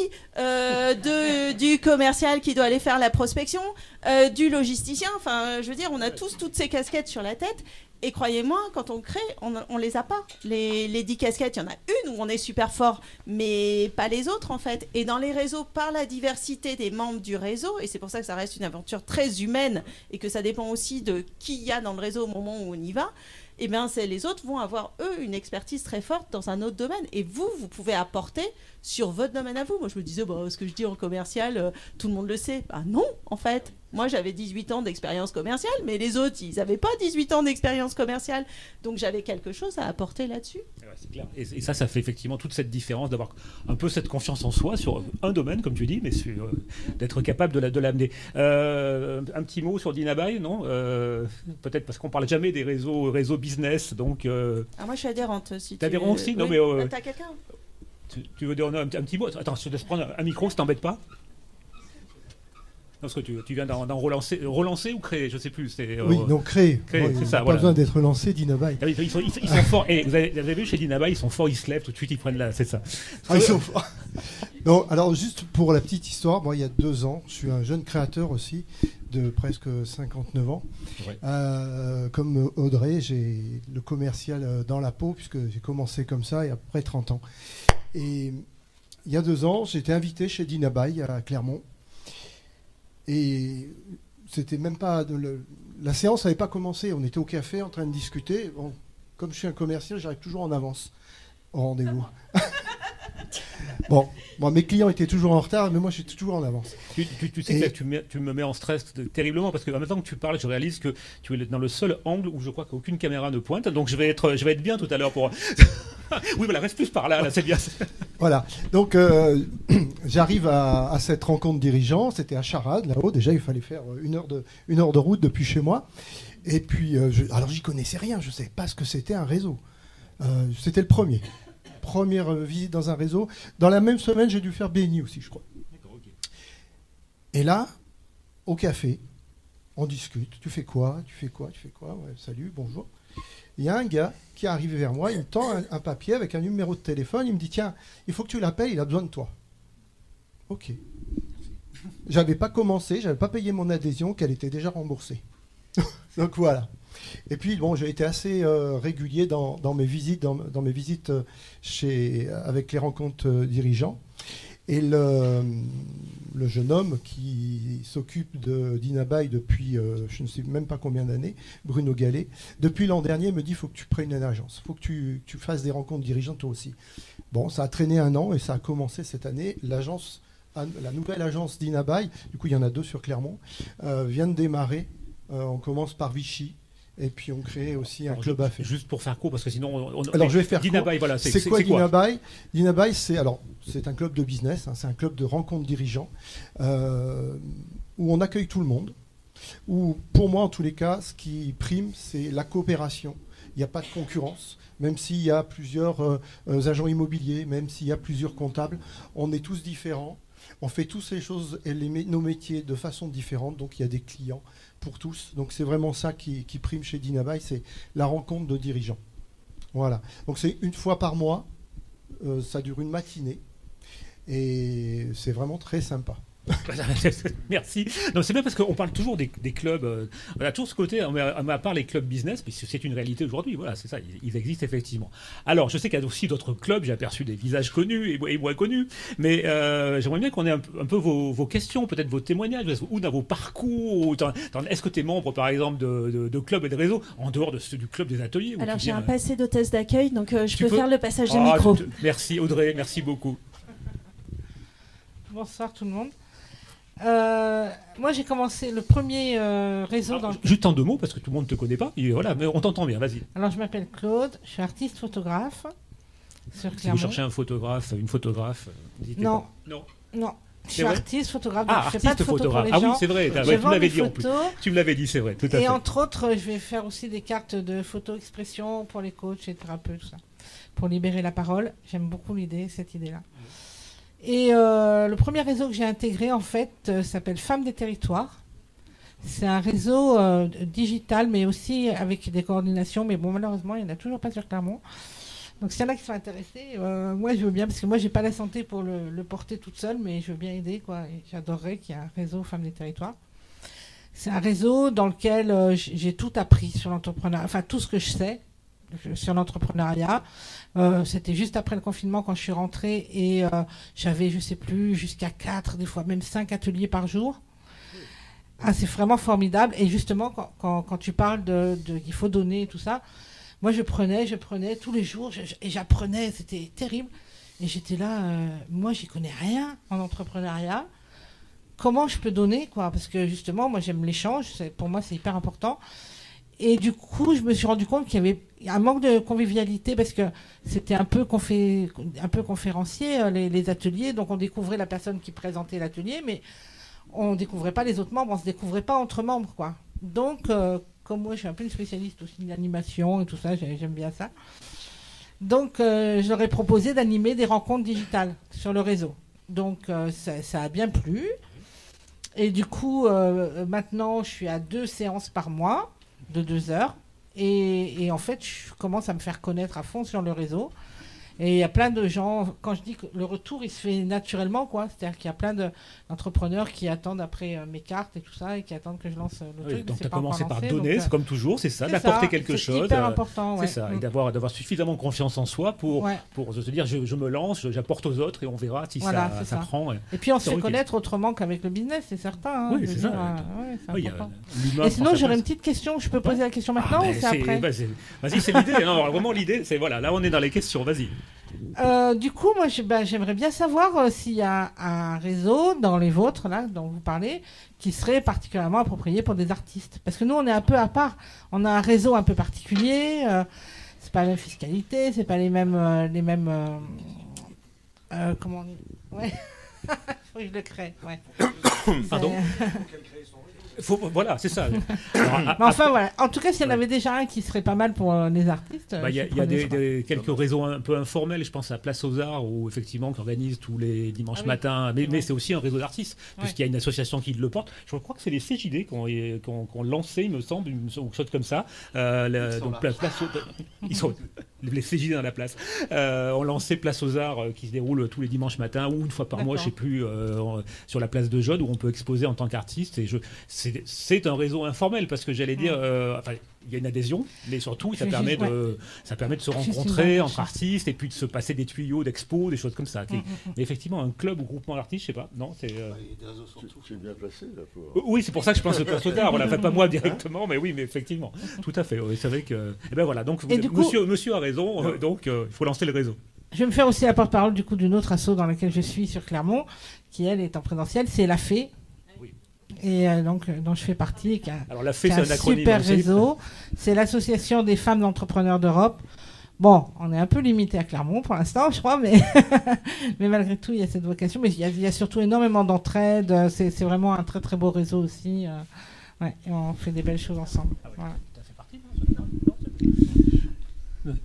du commercial qui doit aller faire la prospection, du logisticien. Enfin, je veux dire, on a tous toutes ces casquettes sur la tête. Et croyez-moi, quand on crée, on les a pas. Les 10 casquettes, il y en a une où on est super fort, mais pas les autres en fait. Et dans les réseaux, par la diversité des membres du réseau, et c'est pour ça que ça reste une aventure très humaine et que ça dépend aussi de qui il y a dans le réseau au moment où on y va, et bien les autres vont avoir, eux, une expertise très forte dans un autre domaine. Et vous pouvez apporter sur votre domaine à vous. Moi, je me disais, ce que je dis en commercial, tout le monde le sait. Non, en fait. Moi, j'avais 18 ans d'expérience commerciale, mais les autres, ils n'avaient pas 18 ans d'expérience commerciale. Donc, j'avais quelque chose à apporter là-dessus. Ouais, c'est clair. Et ça fait effectivement toute cette différence d'avoir un peu cette confiance en soi sur un domaine, comme tu dis, mais d'être capable de l'amener. Un petit mot sur Dinaby, non peut-être parce qu'on ne parle jamais des réseaux business. Donc, moi, je suis adhérente. Si t'es adhérente aussi? Non, oui. mais t'as quelqu'un? Tu veux dire un petit mot? Attends, je te laisse prendre un micro, ça t'embête pas? Parce que tu viens d'en relancer ou créer, je ne sais plus. Oui, donc créer. C'est ça, pas besoin d'être relancé, Dinaby. Ils sont forts. Et vous avez vu chez Dinaby, ils sont forts, ils se lèvent tout de suite, ils prennent c'est ça. Ils sont forts. Non, alors juste pour la petite histoire, moi il y a 2 ans, je suis un jeune créateur aussi, de presque 59 ans. Ouais. Comme Audrey, j'ai le commercial dans la peau, puisque j'ai commencé comme ça il y a à peu près 30 ans. Et il y a 2 ans, j'ai été invité chez Dinaby à Clermont. Et c'était même pas la séance n'avait pas commencé. On était au café en train de discuter. Bon, comme je suis un commercial, j'arrive toujours en avance au rendez-vous. Bon, mes clients étaient toujours en retard, mais moi j'étais toujours en avance. Tu sais que tu me mets en stress terriblement, parce que en même temps que tu parles, je réalise que tu es dans le seul angle où je crois qu'aucune caméra ne pointe. Donc je vais être bien tout à l'heure pour. Oui, voilà, reste plus par là, c'est bien. Voilà, donc j'arrive à cette rencontre dirigeant. C'était à Charade, là-haut. Déjà, il fallait faire une heure de route depuis chez moi. Et puis, alors j'y connaissais rien, je ne savais pas ce que c'était un réseau. C'était le première visite dans un réseau. Dans la même semaine, j'ai dû faire BNI aussi, je crois. Okay. Et là, au café, on discute. Tu fais quoi? Ouais, salut, bonjour. Il y a un gars qui arrive vers moi, il me tend un papier avec un numéro de téléphone, il me dit, tiens, il faut que tu l'appelles, il a besoin de toi. Ok. J'avais pas commencé, j'avais pas payé mon adhésion, qu'elle était déjà remboursée. Donc voilà. Et puis bon, j'ai été assez régulier dans mes visites, dans mes visites avec les rencontres dirigeants. Et le jeune homme qui s'occupe de Dinaby depuis je ne sais même pas combien d'années, Bruno Gallet, depuis l'an dernier me dit, il faut que tu prennes une agence, il faut que tu fasses des rencontres dirigeantes toi aussi. Bon, ça a traîné 1 an et ça a commencé cette année. La nouvelle agence Dinaby, du coup il y en a 2 sur Clermont, vient de démarrer. On commence par Vichy. Et puis on crée aussi un club à faire. Juste pour faire court, parce que sinon... Alors je vais faire Dinaby, court. Voilà, c'est quoi Dinaby? Dinaby, c'est un club de business, c'est un club de rencontres dirigeants où on accueille tout le monde. Où, pour moi, en tous les cas, ce qui prime, c'est la coopération. Il n'y a pas de concurrence. Même s'il y a plusieurs agents immobiliers, même s'il y a plusieurs comptables, on est tous différents. On fait tous ces choses et nos métiers de façon différente, donc il y a des clients pour tous. Donc c'est vraiment ça qui prime chez Dinaby, c'est la rencontre de dirigeants. Voilà. Donc c'est 1 fois par mois, ça dure 1 matinée et c'est vraiment très sympa. Merci. Non, c'est bien parce qu'on parle toujours des clubs. On a toujours ce côté, à part les clubs business, mais c'est une réalité aujourd'hui. Voilà, c'est ça, ils existent effectivement. Alors, je sais qu'il y a aussi d'autres clubs, j'ai aperçu des visages connus et moins connus, mais j'aimerais bien qu'on ait un peu vos questions, peut-être vos témoignages, ou dans vos parcours. Est-ce que tu es membre, par exemple, de clubs et de réseaux, en dehors du club des ateliers? Alors, j'ai un passé d'hôtesse d'accueil, donc je peux faire le passage de micro. Merci Audrey, merci beaucoup. Bonsoir tout le monde. Moi, j'ai commencé le premier réseau. Juste en 2 mots, parce que tout le monde ne te connaît pas. Et voilà, mais on t'entend bien, vas-y. Alors, je m'appelle Claude, je suis artiste photographe sur Clermont. Si vous cherchez un photographe, une photographe, n'hésitez pas. Non. Je suis artiste photographe. Ah, je fais pas de photos pour les gens. Ah oui, c'est vrai. Tu me l'avais dit en plus. Tu me l'avais dit, c'est vrai. Tout à fait. Et entre autres, je vais faire aussi des cartes de photo-expression pour les coachs et thérapeutes, tout ça, pour libérer la parole. J'aime beaucoup cette idée-là. Et le premier réseau que j'ai intégré, en fait, s'appelle Femmes des Territoires. C'est un réseau digital, mais aussi avec des coordinations. Mais bon, malheureusement, il n'y en a toujours pas sur Clermont. Donc, s'il y en a qui sont intéressés, moi, je veux bien, parce que moi, j'ai pas la santé pour le porter toute seule, mais je veux bien aider, quoi. Et j'adorerais qu'il y ait un réseau Femmes des Territoires. C'est un réseau dans lequel j'ai tout appris sur l'entrepreneuriat, enfin, tout ce que je sais sur l'entrepreneuriat. C'était juste après le confinement quand je suis rentrée et j'avais, je sais plus, jusqu'à 4, des fois même 5 ateliers par jour. Ah, c'est vraiment formidable. Et justement, quand tu parles qu'il faut donner et tout ça, moi je prenais tous les jours et j'apprenais, c'était terrible. Et j'étais là, moi j'y connais rien en entrepreneuriat. Comment je peux donner, quoi? Parce que justement, moi j'aime l'échange, pour moi c'est hyper important. Et du coup, je me suis rendu compte qu'il y avait un manque de convivialité parce que c'était un peu conférencier, les ateliers. Donc, on découvrait la personne qui présentait l'atelier, mais on ne découvrait pas les autres membres, on ne se découvrait pas entre membres, quoi. Donc, comme moi, je suis un peu une spécialiste aussi de l'animation et tout ça, j'aime bien ça. Donc, je leur ai proposé d'animer des rencontres digitales sur le réseau. Donc, ça a bien plu. Et du coup, maintenant, je suis à 2 séances par mois de 2 heures et en fait je commence à me faire connaître à fond sur le réseau et il y a plein de gens, quand je dis que le retour il se fait naturellement, quoi, c'est-à-dire qu'il y a plein d'entrepreneurs qui attendent après mes cartes et tout ça et qui attendent que je lance le truc. Donc tu as commencé par donner, c'est comme toujours, c'est ça, d'apporter quelque chose. C'est hyper important, ouais. C'est ça, et d'avoir suffisamment confiance en soi pour se dire je me lance, j'apporte aux autres et on verra si ça prend. Et puis on se fait connaître autrement qu'avec le business, c'est certain. Oui, c'est ça. C'est important. Et sinon j'aurais une petite question, je peux poser la question maintenant ou c'est après? Vas-y, c'est l'idée. Non, vraiment l'idée, c'est voilà, là on est dans les questions, vas-y. Du coup, moi, j'aimerais bien savoir s'il y a un réseau dans les vôtres, là, dont vous parlez, qui serait particulièrement approprié pour des artistes. Parce que nous, on est un peu à part. On a un réseau un peu particulier. C'est pas la même fiscalité, c'est pas les mêmes comment on dit? Ouais. Faut que je le crée. Ouais. Pardon. Voilà, c'est ça. Alors, enfin, voilà. En tout cas, s'il y en avait déjà un qui serait pas mal pour les artistes. Il y a quelques réseaux un peu informels. Je pense à Place aux Arts, où effectivement, qui organise tous les dimanches matins. Mais c'est aussi un réseau d'artistes, puisqu'il y a une association qui le porte. Je crois que c'est les CJD qui ont lancé, il me semble, ou quelque chose comme ça. Donc, ils sont les CJD dans la place. Ont lancé Place aux Arts, qui se déroule tous les dimanches matins, ou une fois par mois, je ne sais plus, sur la place de Jode, où on peut exposer en tant qu'artiste. Et c'est un réseau informel parce que j'allais dire, il y a une adhésion, mais surtout ça permet de se rencontrer entre artistes et puis de se passer des tuyaux d'expo, des choses comme ça. Mais effectivement, un club ou groupement d'artistes, je sais pas, non, c'est. Tu es bien placé là pour. Oui, c'est pour ça que je pense au Place aux Arts. Voilà, pas moi directement, mais oui, mais effectivement, tout à fait. Oui, c'est vrai que. Et ben voilà, donc monsieur a raison, donc il faut lancer le réseau. Je vais me faire aussi la porte-parole du coup d'une autre asso dans laquelle je suis sur Clermont, qui elle est en présentiel, c'est la Fée. Et donc dont je fais partie, qui a un super réseau. C'est l'association des femmes d'entrepreneurs d'Europe. Bon, on est un peu limité à Clermont pour l'instant, je crois, mais malgré tout, il y a cette vocation. Mais il y a surtout énormément d'entraide. C'est vraiment un très très beau réseau aussi. Et on fait des belles choses ensemble. Voilà.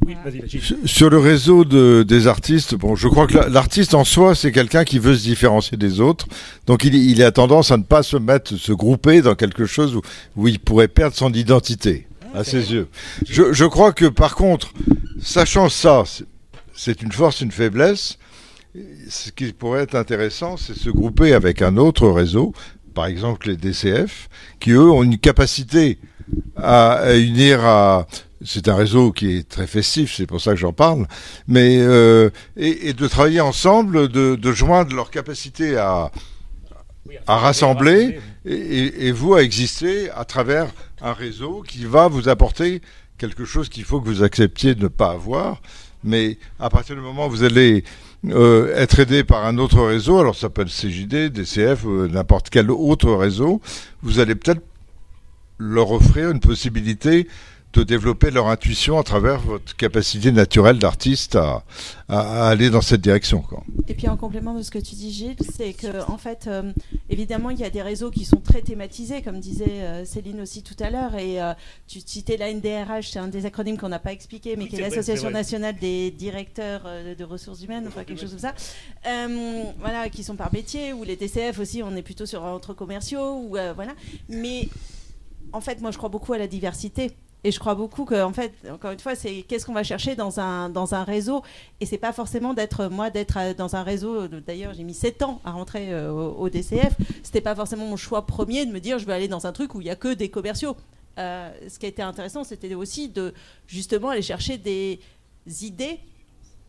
Oui, vas-y. Sur le réseau des artistes, bon, je crois que l'artiste en soi, c'est quelqu'un qui veut se différencier des autres. Donc, il a tendance à ne pas se grouper dans quelque chose où il pourrait perdre son identité, à ses yeux. Je crois que, par contre, sachant ça, c'est une force, une faiblesse. ce qui pourrait être intéressant, c'est se grouper avec un autre réseau, par exemple les DCF, qui eux ont une capacité à unir à... C'est un réseau qui est très festif, c'est pour ça que j'en parle, mais et de travailler ensemble, de joindre leur capacité à rassembler et vous à exister à travers un réseau qui va vous apporter quelque chose qu'il faut que vous acceptiez de ne pas avoir, mais à partir du moment où vous allez être aidé par un autre réseau, alors ça peut être CJD, DCF, n'importe quel autre réseau, vous allez peut-être leur offrir une possibilité de développer leur intuition à travers votre capacité naturelle d'artiste à aller dans cette direction, quoi. Et puis en complément de ce que tu dis, Gilles, c'est que en fait, évidemment, il y a des réseaux qui sont très thématisés, comme disait Céline aussi tout à l'heure, et tu citais l'ANDRH, c'est un des acronymes qu'on n'a pas expliqué, mais qui est l'Association nationale des directeurs de ressources humaines, enfin quelque chose comme ça, voilà, qui sont par métier, ou les DCF aussi, on est plutôt sur entre commerciaux, ou voilà. Mais en fait, moi, je crois beaucoup à la diversité. Et je crois beaucoup que, en fait, encore une fois, c'est qu'est-ce qu'on va chercher dans un réseau. Et c'est pas forcément d'être dans un réseau. D'ailleurs, j'ai mis 7 ans à rentrer au DCF. C'était pas forcément mon choix premier de me dire je vais aller dans un truc où il y a que des commerciaux. Ce qui a été intéressant, c'était aussi de justement aller chercher des idées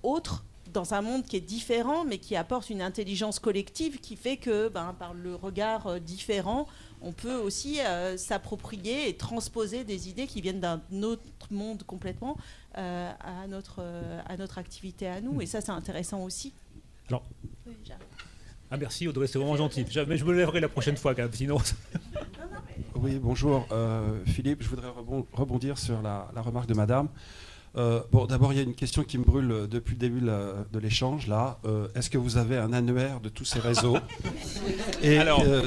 autres dans un monde qui est différent, mais qui apporte une intelligence collective qui fait que, par le regard différent, on peut aussi s'approprier et transposer des idées qui viennent d'un autre monde complètement à notre activité à nous. Et ça, c'est intéressant aussi. Alors, merci Audrey, c'est vraiment gentil. Mais je me lèverai la prochaine fois, quand même, sinon... Oui, bonjour. Philippe, je voudrais rebondir sur la remarque de madame. Bon, d'abord, il y a une question qui me brûle depuis le début de l'échange. Là, est-ce que vous avez un annuaire de tous ces réseaux et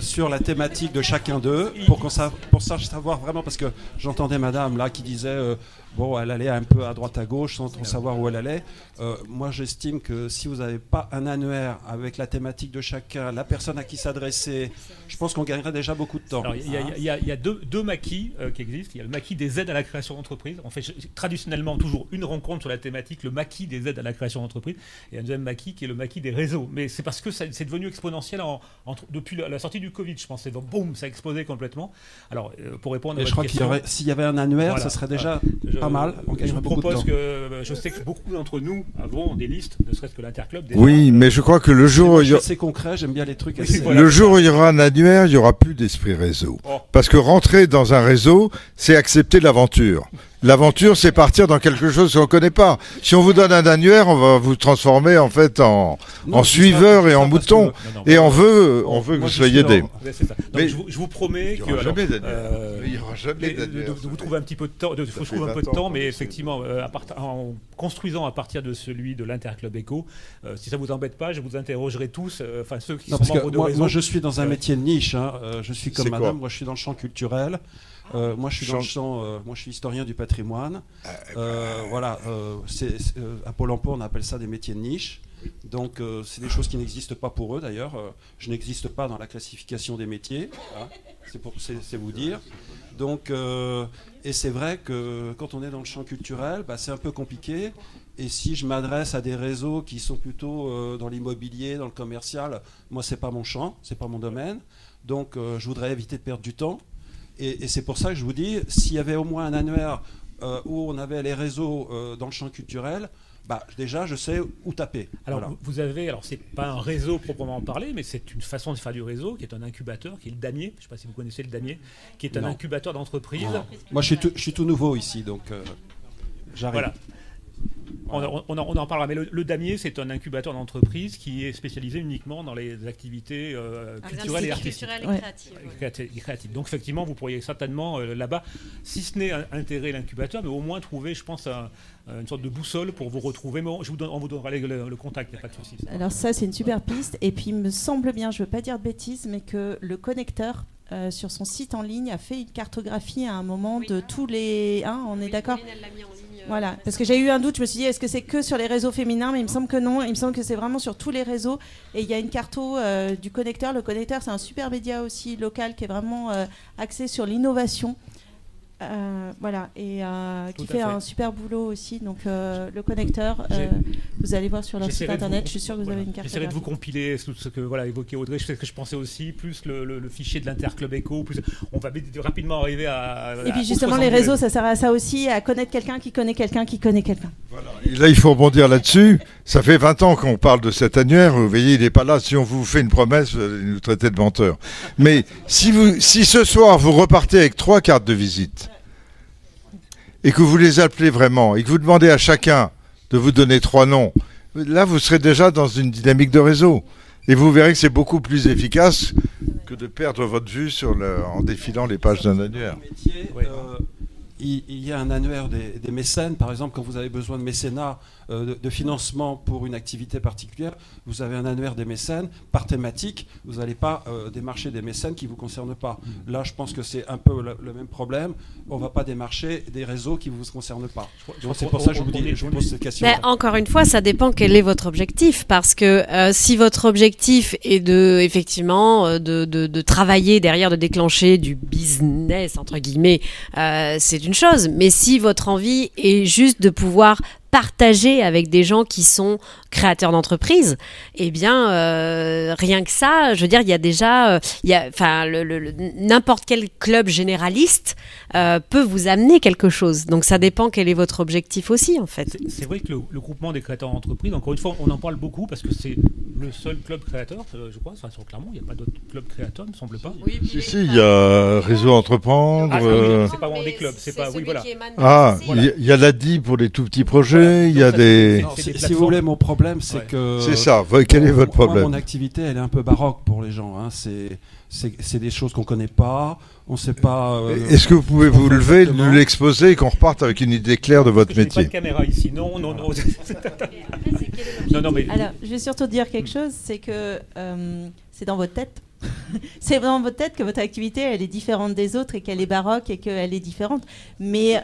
sur la thématique de chacun d'eux pour savoir vraiment, parce que j'entendais Madame là qui disait bon, elle allait un peu à droite à gauche sans trop savoir où elle allait. Moi, j'estime que si vous n'avez pas un annuaire avec la thématique de chacun, la personne à qui s'adresser, je pense qu'on gagnerait déjà beaucoup de temps. Alors, il y a deux maquis qui existent. Il y a le maquis des aides à la création d'entreprise. On fait traditionnellement toujours une rencontre sur la thématique, le maquis des aides à la création d'entreprise, et un deuxième maquis qui est le maquis des réseaux. Mais c'est parce que c'est devenu exponentiel depuis la sortie du Covid, je pense. Boum, ça a explosé complètement. Alors, pour répondre à votre question... Je crois s'il y avait un annuaire, voilà, ça serait déjà pas mal. Je vous propose que... Je sais que beaucoup d'entre nous avons des listes, ne serait-ce que l'Interclub. Oui, mais je crois que le jour... Je suis assez concret, j'aime bien les trucs assez... Le jour où il y aura un annuaire, il n'y aura plus d'esprit réseau. Parce que rentrer dans un réseau, c'est accepter l'aventure. L'aventure, c'est partir dans quelque chose qu'on ne connaît pas. Si on vous donne un annuaire, on va vous transformer en fait en suiveur et en mouton. Et on veut que vous soyez aidés. Mais je vous promets qu'il n'y aura jamais de vous trouver un petit peu de temps, un peu de temps, mais effectivement, en construisant à partir de celui de l'Interclub Éco, si ça vous embête pas, je vous interrogerai tous, enfin ceux qui sont membres de réseau. Moi, je suis dans un métier de niche. Je suis comme Madame. Moi, je suis dans le champ culturel. Moi, je suis dans le champ. Moi, je suis historien du patrimoine. Voilà. À Pôle Emploi, on appelle ça des métiers de niche. Donc, c'est des choses qui n'existent pas pour eux. D'ailleurs, je n'existe pas dans la classification des métiers. Hein. C'est vous dire. Donc, et c'est vrai que quand on est dans le champ culturel, c'est un peu compliqué. Et si je m'adresse à des réseaux qui sont plutôt dans l'immobilier, dans le commercial, moi, c'est pas mon champ, c'est pas mon domaine. Donc, je voudrais éviter de perdre du temps. Et c'est pour ça que je vous dis, s'il y avait au moins un annuaire où on avait les réseaux dans le champ culturel, déjà je sais où taper. Alors voilà. vous avez, alors c'est pas un réseau proprement parlé, mais c'est une façon de faire du réseau qui est un incubateur, qui est le Damier. Je ne sais pas si vous connaissez le Damier, qui est un incubateur d'entreprise. Moi je suis tout nouveau ici, donc j'arrive. Voilà. On en parlera, mais le Damier, c'est un incubateur d'entreprise qui est spécialisé uniquement dans les activités culturelles et artistiques. Et créatives. Donc effectivement, vous pourriez certainement là-bas, si ce n'est intégrer l'incubateur, mais au moins trouver, je pense, une sorte de boussole pour vous retrouver. Mais on vous donnera le contact, il n'y a pas de souci. Alors ça, c'est une super piste. Et puis, il me semble bien, je ne veux pas dire de bêtises, mais que le connecteur, sur son site en ligne, a fait une cartographie à un moment de tous les... on est d'accord ? Voilà, parce que j'ai eu un doute, je me suis dit, est-ce que c'est que sur les réseaux féminins? Mais il me semble que non, il me semble que c'est vraiment sur tous les réseaux. Et il y a une carto du connecteur. Le connecteur, c'est un super média aussi local qui est vraiment axé sur l'innovation. Voilà, et qui fait un super boulot aussi. Donc le connecteur, Vous allez voir sur leur site internet, je suis sûr que vous avez une carte. J'essaierai de vous compiler tout ce que évoquait Audrey. Je sais que je pensais aussi, plus le fichier de l'Interclub Eco, plus on va rapidement arriver à. Et puis justement, les réseaux, ça sert à ça aussi, à connaître quelqu'un qui connaît quelqu'un qui connaît quelqu'un. Voilà. Et là, il faut rebondir là-dessus. Ça fait 20 ans qu'on parle de cet annuaire. Vous voyez, il n'est pas là. Si on vous fait une promesse, vous allez nous traiter de menteurs. Mais si ce soir, vous repartez avec 3 cartes de visite, et que vous les appelez vraiment, et que vous demandez à chacun de vous donner 3 noms, là, vous serez déjà dans une dynamique de réseau. Et vous verrez que c'est beaucoup plus efficace que de perdre votre vue en défilant les pages d'un annuaire. Il y a un annuaire des mécènes, par exemple, quand vous avez besoin de mécénat, de financement pour une activité particulière, vous avez un annuaire des mécènes par thématique, vous n'allez pas démarcher des mécènes qui ne vous concernent pas. Là, je pense que c'est un peu le même problème. On ne va pas démarcher des réseaux qui ne vous concernent pas. C'est pour ça que je vous pose cette question. Mais encore une fois, ça dépend quel est votre objectif, parce que si votre objectif est de travailler derrière, de déclencher du business, entre guillemets, c'est une chose. Mais si votre envie est juste de pouvoir partager avec des gens qui sont créateurs d'entreprises, eh bien, rien que ça, je veux dire, il y a déjà, n'importe quel club généraliste peut vous amener quelque chose. Donc, ça dépend quel est votre objectif aussi, en fait. C'est vrai que le groupement des créateurs d'entreprises, encore une fois, on en parle beaucoup parce que c'est le seul club créateur, je crois, sur Clermont, il n'y a pas d'autres clubs créateurs, il ne me semble pas. Oui, si, il y a Réseau Entreprendre. C'est pas vraiment des clubs, c'est pas, oui, voilà. Il y a l'ADI pour les tout petits projets. Il y a des... Si vous voulez, mon problème, c'est que... C'est ça, quel est votre problème? Mon activité, elle est un peu baroque pour les gens. Hein. C'est des choses qu'on ne connaît pas, on ne sait pas... Est-ce que vous pouvez vous lever, nous l'exposer et qu'on reparte avec une idée claire de votre métier? Je n'ai pas de caméra ici, non. non, mais... Alors, je vais surtout dire quelque chose, c'est que c'est dans votre tête. C'est dans votre tête que votre activité, elle est différente des autres et qu'elle est baroque et qu'elle est différente. Mais...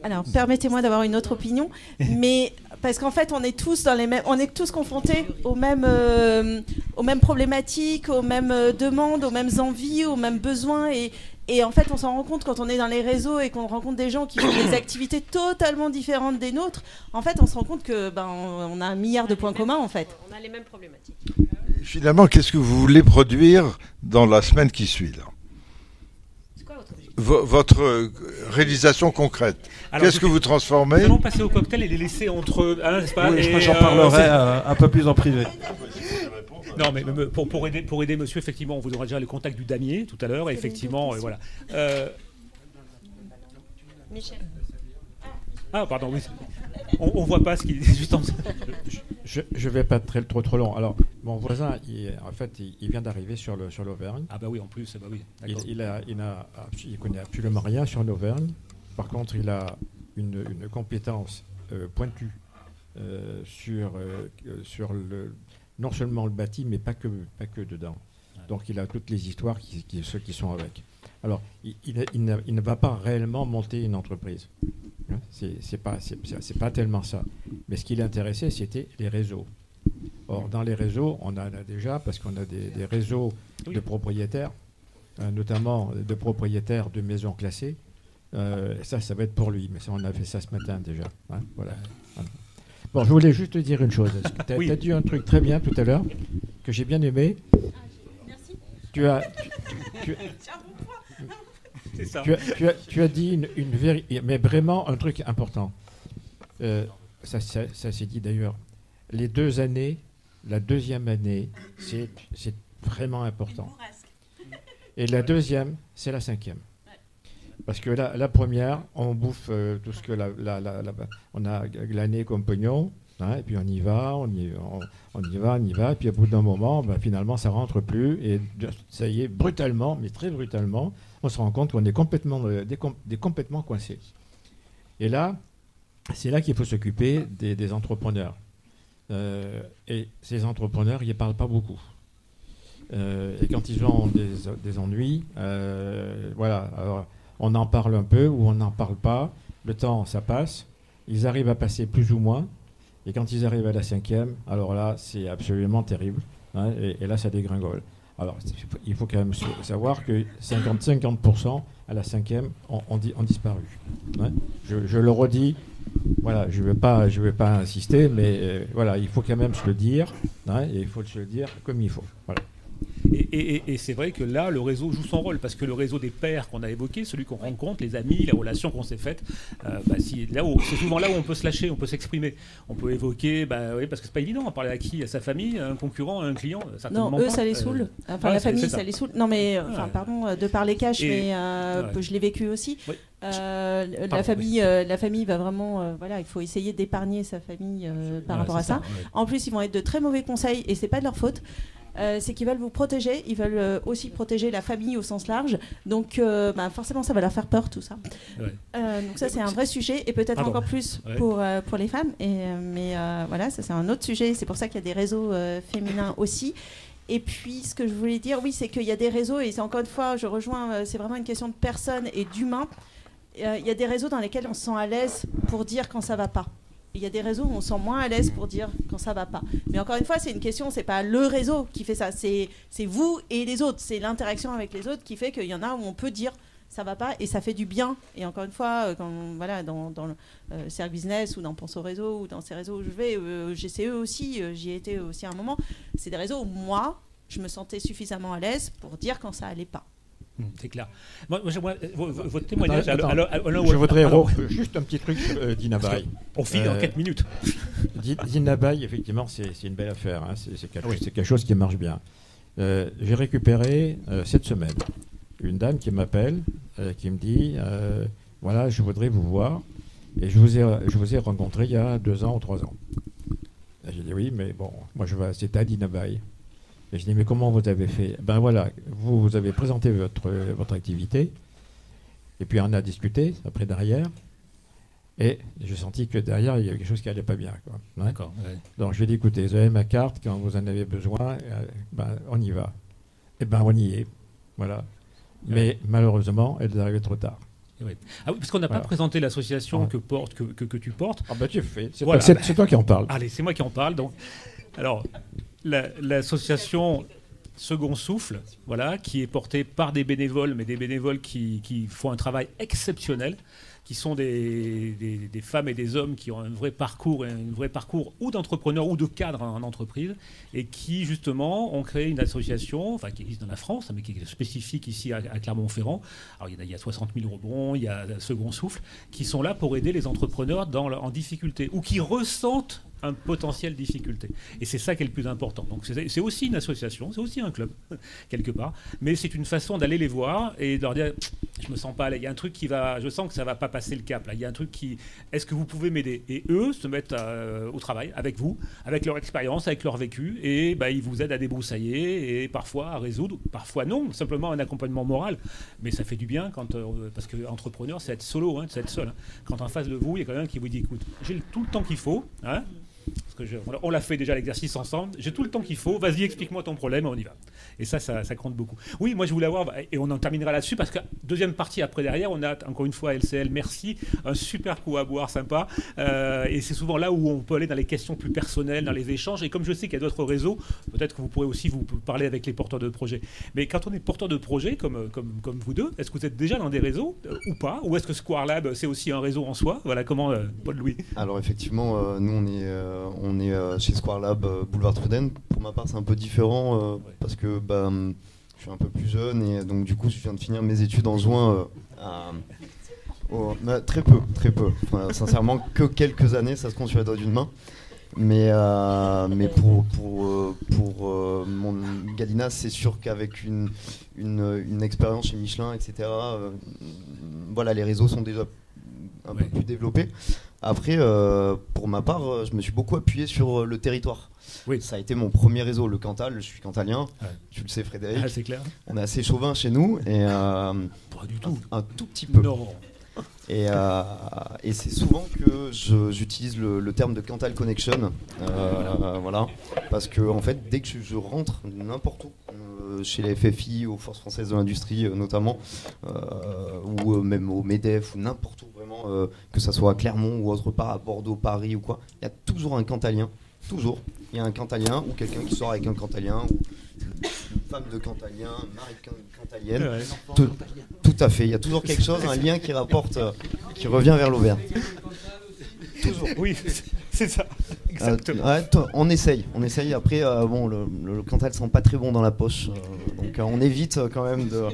Alors, permettez-moi d'avoir une autre opinion, mais parce qu'en fait, on est tous confrontés aux mêmes problématiques, aux mêmes demandes, aux mêmes envies, aux mêmes besoins, et en fait, on s'en rend compte quand on est dans les réseaux et qu'on rencontre des gens qui font des activités totalement différentes des nôtres. En fait, on se rend compte que on a un milliard de points communs, en fait. On a les mêmes problématiques. Finalement, qu'est-ce que vous voulez produire dans la semaine qui suit là? Votre réalisation concrète. Qu'est-ce que vous transformez? Nous allons passer au cocktail et les laisser entre eux, hein, n'est-ce pas? Oui, j'en parlerai un peu plus en privé. Non, mais pour aider monsieur, effectivement, on vous donnera déjà les contacts du damier tout à l'heure, et effectivement, voilà. Michel. Ah, pardon, oui. On voit pas ce qui est juste en... Je vais pas être trop long. Alors, mon voisin, il vient d'arriver sur l'Auvergne. Ah bah oui, en plus, bah oui. Il connaît absolument rien sur l'Auvergne. Par contre, il a une compétence pointue sur non seulement le bâti, mais pas que dedans. Donc, il a toutes les histoires ceux qui sont avec. Alors, il ne va pas réellement monter une entreprise. C'est pas tellement ça. Mais ce qui l'intéressait, c'était les réseaux. Or, dans les réseaux, on en a déjà, parce qu'on a des réseaux de propriétaires, notamment de propriétaires de maisons classées. Ça va être pour lui, mais ça, on a fait ça ce matin déjà. Hein, voilà. Bon, je voulais juste te dire une chose. Tu as dit un truc très bien tout à l'heure, que j'ai bien aimé. Merci. Tu as dit une vérité, mais vraiment un truc important. Ça s'est dit d'ailleurs. Les 2 années, la deuxième année, c'est vraiment important. Et la deuxième, c'est la 5e. Parce que la première, on bouffe tout ce que on a glané comme pognon, hein, et puis on y va, et puis au bout d'un moment, finalement, ça rentre plus, et ça y est, brutalement, mais très brutalement, on se rend compte qu'on est complètement coincé. Et là, c'est là qu'il faut s'occuper des entrepreneurs. Et ces entrepreneurs, ils ne parlent pas beaucoup. Et quand ils ont des ennuis, voilà, alors, on en parle un peu ou on n'en parle pas. Le temps, ça passe. Ils arrivent à passer plus ou moins. Et quand ils arrivent à la 5e, alors là, c'est absolument terrible. Hein, et là, ça dégringole. Alors, il faut quand même savoir que 50% à la 5e ont disparu. Ouais. Je le redis, voilà, je vais pas insister, mais voilà, il faut quand même se le dire, hein, et il faut se le dire comme il faut. Voilà. Et c'est vrai que là, le réseau joue son rôle, parce que le réseau des pairs qu'on a évoqué, celui qu'on rencontre, les amis, les relations qu'on s'est faites, c'est souvent là où on peut se lâcher, on peut s'exprimer. On peut évoquer, oui, parce que c'est pas évident, parler à qui? À sa famille, à un concurrent, à un client? Non, eux, ça les saoule. Enfin, la famille, ça les saoule. Non, mais, pardon de parler cash, mais je l'ai vécu aussi. Oui. La famille va vraiment, voilà, il faut essayer d'épargner sa famille par rapport à ça. Ouais. En plus, ils vont être de très mauvais conseils, et c'est pas de leur faute. C'est qu'ils veulent vous protéger, ils veulent aussi protéger la famille au sens large, donc forcément ça va leur faire peur tout ça. Ouais. Donc ça c'est un vrai sujet, et peut-être encore plus pour les femmes, mais voilà, ça c'est un autre sujet, c'est pour ça qu'il y a des réseaux féminins aussi. Et puis ce que je voulais dire, oui, c'est qu'il y a des réseaux, et c'est encore une fois, je rejoins, c'est vraiment une question de personnes et d'humains. Il y a des réseaux dans lesquels on se sent à l'aise pour dire quand ça va pas. Il y a des réseaux où on se sent moins à l'aise pour dire quand ça va pas. Mais encore une fois, c'est une question, c'est pas le réseau qui fait ça, c'est vous et les autres. C'est l'interaction avec les autres qui fait qu'il y en a où on peut dire ça va pas et ça fait du bien. Et encore une fois, voilà, dans le Cercle Business ou dans Pense au réseau ou dans ces réseaux où je vais, GCE aussi, j'y ai été aussi à un moment. C'est des réseaux où moi, je me sentais suffisamment à l'aise pour dire quand ça allait pas. C'est clair. Moi, votre témoignage. Je voudrais juste un petit truc sur Dina Baye. On finit en 4 minutes. Dina Baye, effectivement, c'est une belle affaire. Hein. C'est quelque chose qui marche bien. J'ai récupéré cette semaine une dame qui m'appelle, qui me dit voilà, je voudrais vous voir. Et je vous ai rencontré il y a 2 ans ou 3 ans. J'ai dit oui, mais bon, moi c'était à Dina Baye. Et je dis, mais comment vous avez fait? Ben voilà, vous avez présenté votre activité, et puis on a discuté après derrière, et j'ai senti que derrière, il y avait quelque chose qui n'allait pas bien. Quoi. Ouais. D'accord. Ouais. Donc je lui ai dit, écoutez, vous avez ma carte, quand vous en avez besoin, on y va. Et ben on y est. Voilà. Ouais. Mais malheureusement, elle est arrivée trop tard. Oui. Ah oui, parce qu'on n'a pas présenté l'association que tu portes. Ah ben tu fais. C'est toi qui en parles. Allez, c'est moi qui en parle. Donc, alors... L'association Second Souffle, voilà, qui est portée par des bénévoles, mais des bénévoles qui font un travail exceptionnel, qui sont des femmes et des hommes qui ont un vrai parcours ou d'entrepreneurs ou de cadres en entreprise, et qui justement ont créé une association, enfin qui existe dans la France, mais qui est spécifique ici à Clermont-Ferrand. Alors il y a 60 000 rebonds, il y a Second Souffle, qui sont là pour aider les entrepreneurs en difficulté, ou qui ressentent un potentiel difficulté. Et c'est ça qui est le plus important. Donc c'est aussi une association, c'est aussi un club, quelque part, mais c'est une façon d'aller les voir et de leur dire, je me sens pas là, il y a un truc je sens que ça va pas passer le cap, là, il y a un truc est-ce que vous pouvez m'aider? Et eux se mettent au travail avec vous, avec leur expérience, avec leur vécu, et ils vous aident à débroussailler, et parfois à résoudre, parfois non, simplement un accompagnement moral, mais ça fait du bien parce que entrepreneur, c'est être solo, c'est être seul. Quand en face de vous, il y a quelqu'un qui vous dit, écoute, j'ai tout le temps qu'il faut, parce que on l'a fait déjà l'exercice ensemble, j'ai tout le temps qu'il faut, vas-y explique-moi ton problème, on y va. Et ça compte beaucoup. Oui, moi je voulais avoir, et on en terminera là-dessus, parce que deuxième partie après derrière, on a encore une fois LCL, merci, un super coup à boire sympa, et c'est souvent là où on peut aller dans les questions plus personnelles, dans les échanges, et comme je sais qu'il y a d'autres réseaux, peut-être que vous pourrez aussi vous parler avec les porteurs de projets. Mais quand on est porteur de projet, comme vous deux, est-ce que vous êtes déjà dans des réseaux ou pas? Ou est-ce que Square Lab, c'est aussi un réseau en soi? Voilà, comment, Paul-Louis? Alors effectivement, nous on est chez Square Lab Boulevard Truden. Pour ma part, c'est un peu différent parce que je suis un peu plus jeune et donc du coup, je viens de finir mes études en juin. Très peu. Enfin, sincèrement, que quelques années, ça se compte sur les doigts d'une main. Mais pour mon Galina, c'est sûr qu'avec une expérience chez Michelin, etc. Voilà, les réseaux sont déjà un peu plus développés. Après, pour ma part, je me suis beaucoup appuyé sur le territoire. Oui. Ça a été mon premier réseau, le Cantal. Je suis cantalien. Ouais. Tu le sais, Frédéric. Ah, c'est clair. On est assez chauvin chez nous. Et, pas du tout. Un tout petit peu. Non. Et c'est souvent que j'utilise le terme de Cantal Connection. Voilà. Parce que, en fait, dès que je rentre n'importe où, chez la FFI, aux Forces Françaises de l'Industrie notamment, ou même au MEDEF, ou n'importe où vraiment, que ça soit à Clermont ou autre part, à Bordeaux, Paris ou quoi, il y a toujours un Cantalien. Toujours. Il y a un Cantalien ou quelqu'un qui sort avec un Cantalien. femme de Cantalien, mari cantalienne. Tout à fait. Il y a toujours quelque chose, un lien qui rapporte, qui revient vers l'Auvergne. Toujours. Oui, c'est ça. Exactement. On essaye. Après, bon, le Cantal sent pas très bon dans la poche, donc on évite quand même de.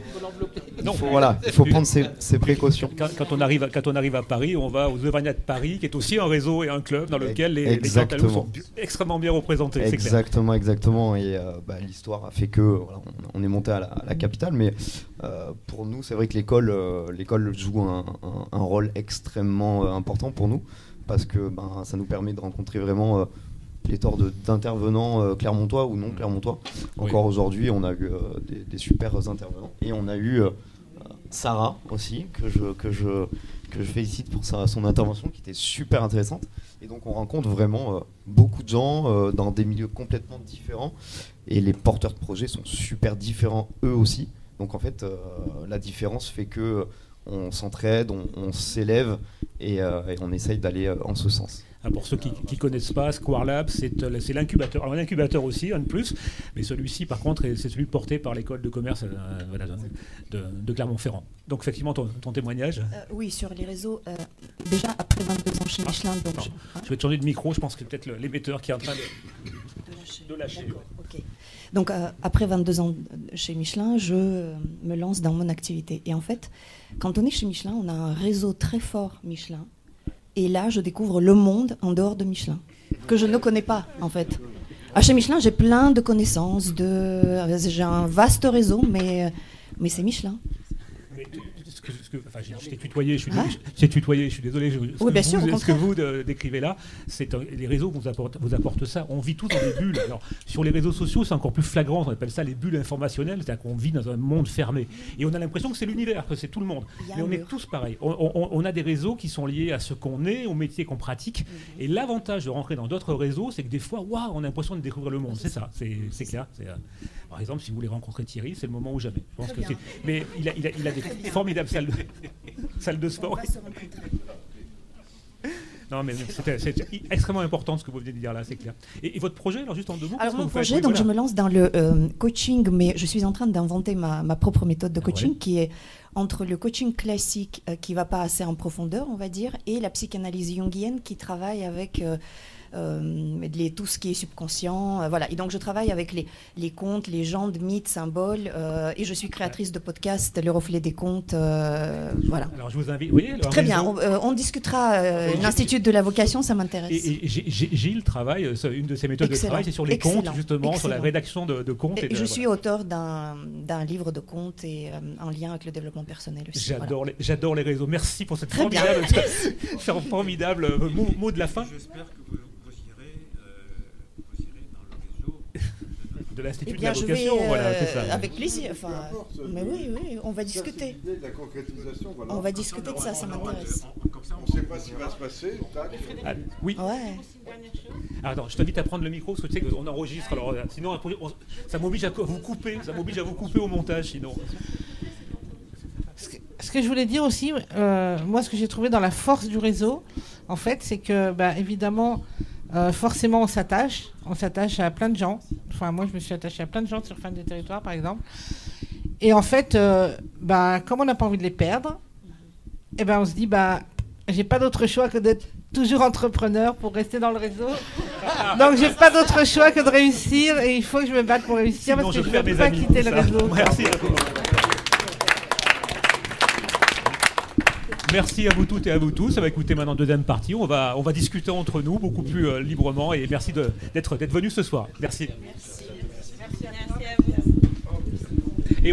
Il faut prendre ses précautions. Quand on arrive à Paris, on va aux Auvergnats de Paris, qui est aussi un réseau et un club dans lequel les Cantaloups sont extrêmement bien représentés. Exactement. Et l'histoire a fait que on est monté à la capitale, mais pour nous, c'est vrai que l'école joue un rôle extrêmement important pour nous. Parce que ça nous permet de rencontrer vraiment pléthore d'intervenants clermontois ou non clermontois. Encore aujourd'hui, on a eu des super intervenants. Et on a eu Sarah aussi, que je félicite pour son intervention, qui était super intéressante. Et donc on rencontre vraiment beaucoup de gens dans des milieux complètement différents. Et les porteurs de projets sont super différents eux aussi. Donc en fait, la différence fait que on s'entraide, on s'élève et on essaye d'aller en ce sens. Pour ceux qui ne connaissent pas, Square Lab, c'est l'incubateur. Alors un incubateur aussi, un de plus, mais celui-ci par contre, c'est celui porté par l'école de commerce de Clermont-Ferrand. Donc effectivement, ton témoignage. Oui, sur les réseaux, déjà après 22 ans chez Michelin. Donc je vais te changer de micro, je pense que c'est peut-être l'émetteur qui est en train de lâcher. Ok. Donc après 22 ans chez Michelin, je me lance dans mon activité. Et en fait, quand on est chez Michelin, on a un réseau très fort Michelin. Et là, je découvre le monde en dehors de Michelin, que je ne connais pas en fait. Chez Michelin, j'ai plein de connaissances, j'ai un vaste réseau, mais c'est Michelin. Je t'ai tutoyé, je suis désolé. Ce que vous décrivez là, les réseaux vous apportent ça. On vit tous dans des bulles. Alors, sur les réseaux sociaux, c'est encore plus flagrant. On appelle ça les bulles informationnelles. C'est-à-dire qu'on vit dans un monde fermé. Et on a l'impression que c'est l'univers, que c'est tout le monde. Mais on est tous pareils. On a des réseaux qui sont liés à ce qu'on est, au métier qu'on pratique. Et l'avantage de rentrer dans d'autres réseaux, c'est que des fois, on a l'impression de découvrir le monde. C'est ça, c'est clair. Par exemple, si vous voulez rencontrer Thierry, c'est le moment ou jamais. Je pense que mais il a des formidables salles de sport. Non, mais c'est extrêmement important ce que vous venez de dire là, c'est clair. Et votre projet, alors juste en deux mots. Alors mon projet, je me lance dans le coaching, mais je suis en train d'inventer ma propre méthode de coaching qui est entre le coaching classique qui va pas assez en profondeur, on va dire, et la psychanalyse jungienne qui travaille avec tout ce qui est subconscient, voilà. Et donc je travaille avec les contes, légendes, mythes, symboles, et je suis créatrice de podcast Le Reflet des Contes, voilà. Alors je vous invite, oui, très bien, on discutera l'Institut de la vocation, ça m'intéresse. Et Gilles travaille, une de ses méthodes de travail, c'est sur les contes, justement, sur la rédaction de contes. Et je suis auteur d'un livre de contes et en lien avec le développement personnel aussi. J'adore les réseaux. Merci pour cette formidable mot de la fin. J'espère que vous irez dans le réseau de l'Institut de la vocation. Voilà, c'est ça. Avec plaisir. Mais oui, on va discuter. De la concrétisation, voilà. On va discuter de ça m'intéresse. On ne sait pas ce qui va se passer. Oui. Ouais. Attends, je t'invite à prendre le micro parce que tu sais qu'on enregistre. Alors, sinon, ça m'oblige à vous couper. Ça m'oblige à vous couper au montage, sinon. Ce que je voulais dire aussi, moi, ce que j'ai trouvé dans la force du réseau, en fait, c'est que, évidemment, forcément, on s'attache à plein de gens. Enfin, moi, je me suis attachée à plein de gens sur Femmes des Territoires, par exemple. Et en fait, comme on n'a pas envie de les perdre, on se dit, j'ai pas d'autre choix que d'être toujours entrepreneur pour rester dans le réseau. Donc, j'ai pas d'autre choix que de réussir et il faut que je me batte pour réussir. Sinon, parce que je ne peux pas quitter le réseau. Merci à vous. Merci à vous toutes et à vous tous. Ça va écouter maintenant deuxième partie. On va discuter entre nous beaucoup plus librement et merci d'être venus ce soir. Merci. Merci à vous. Et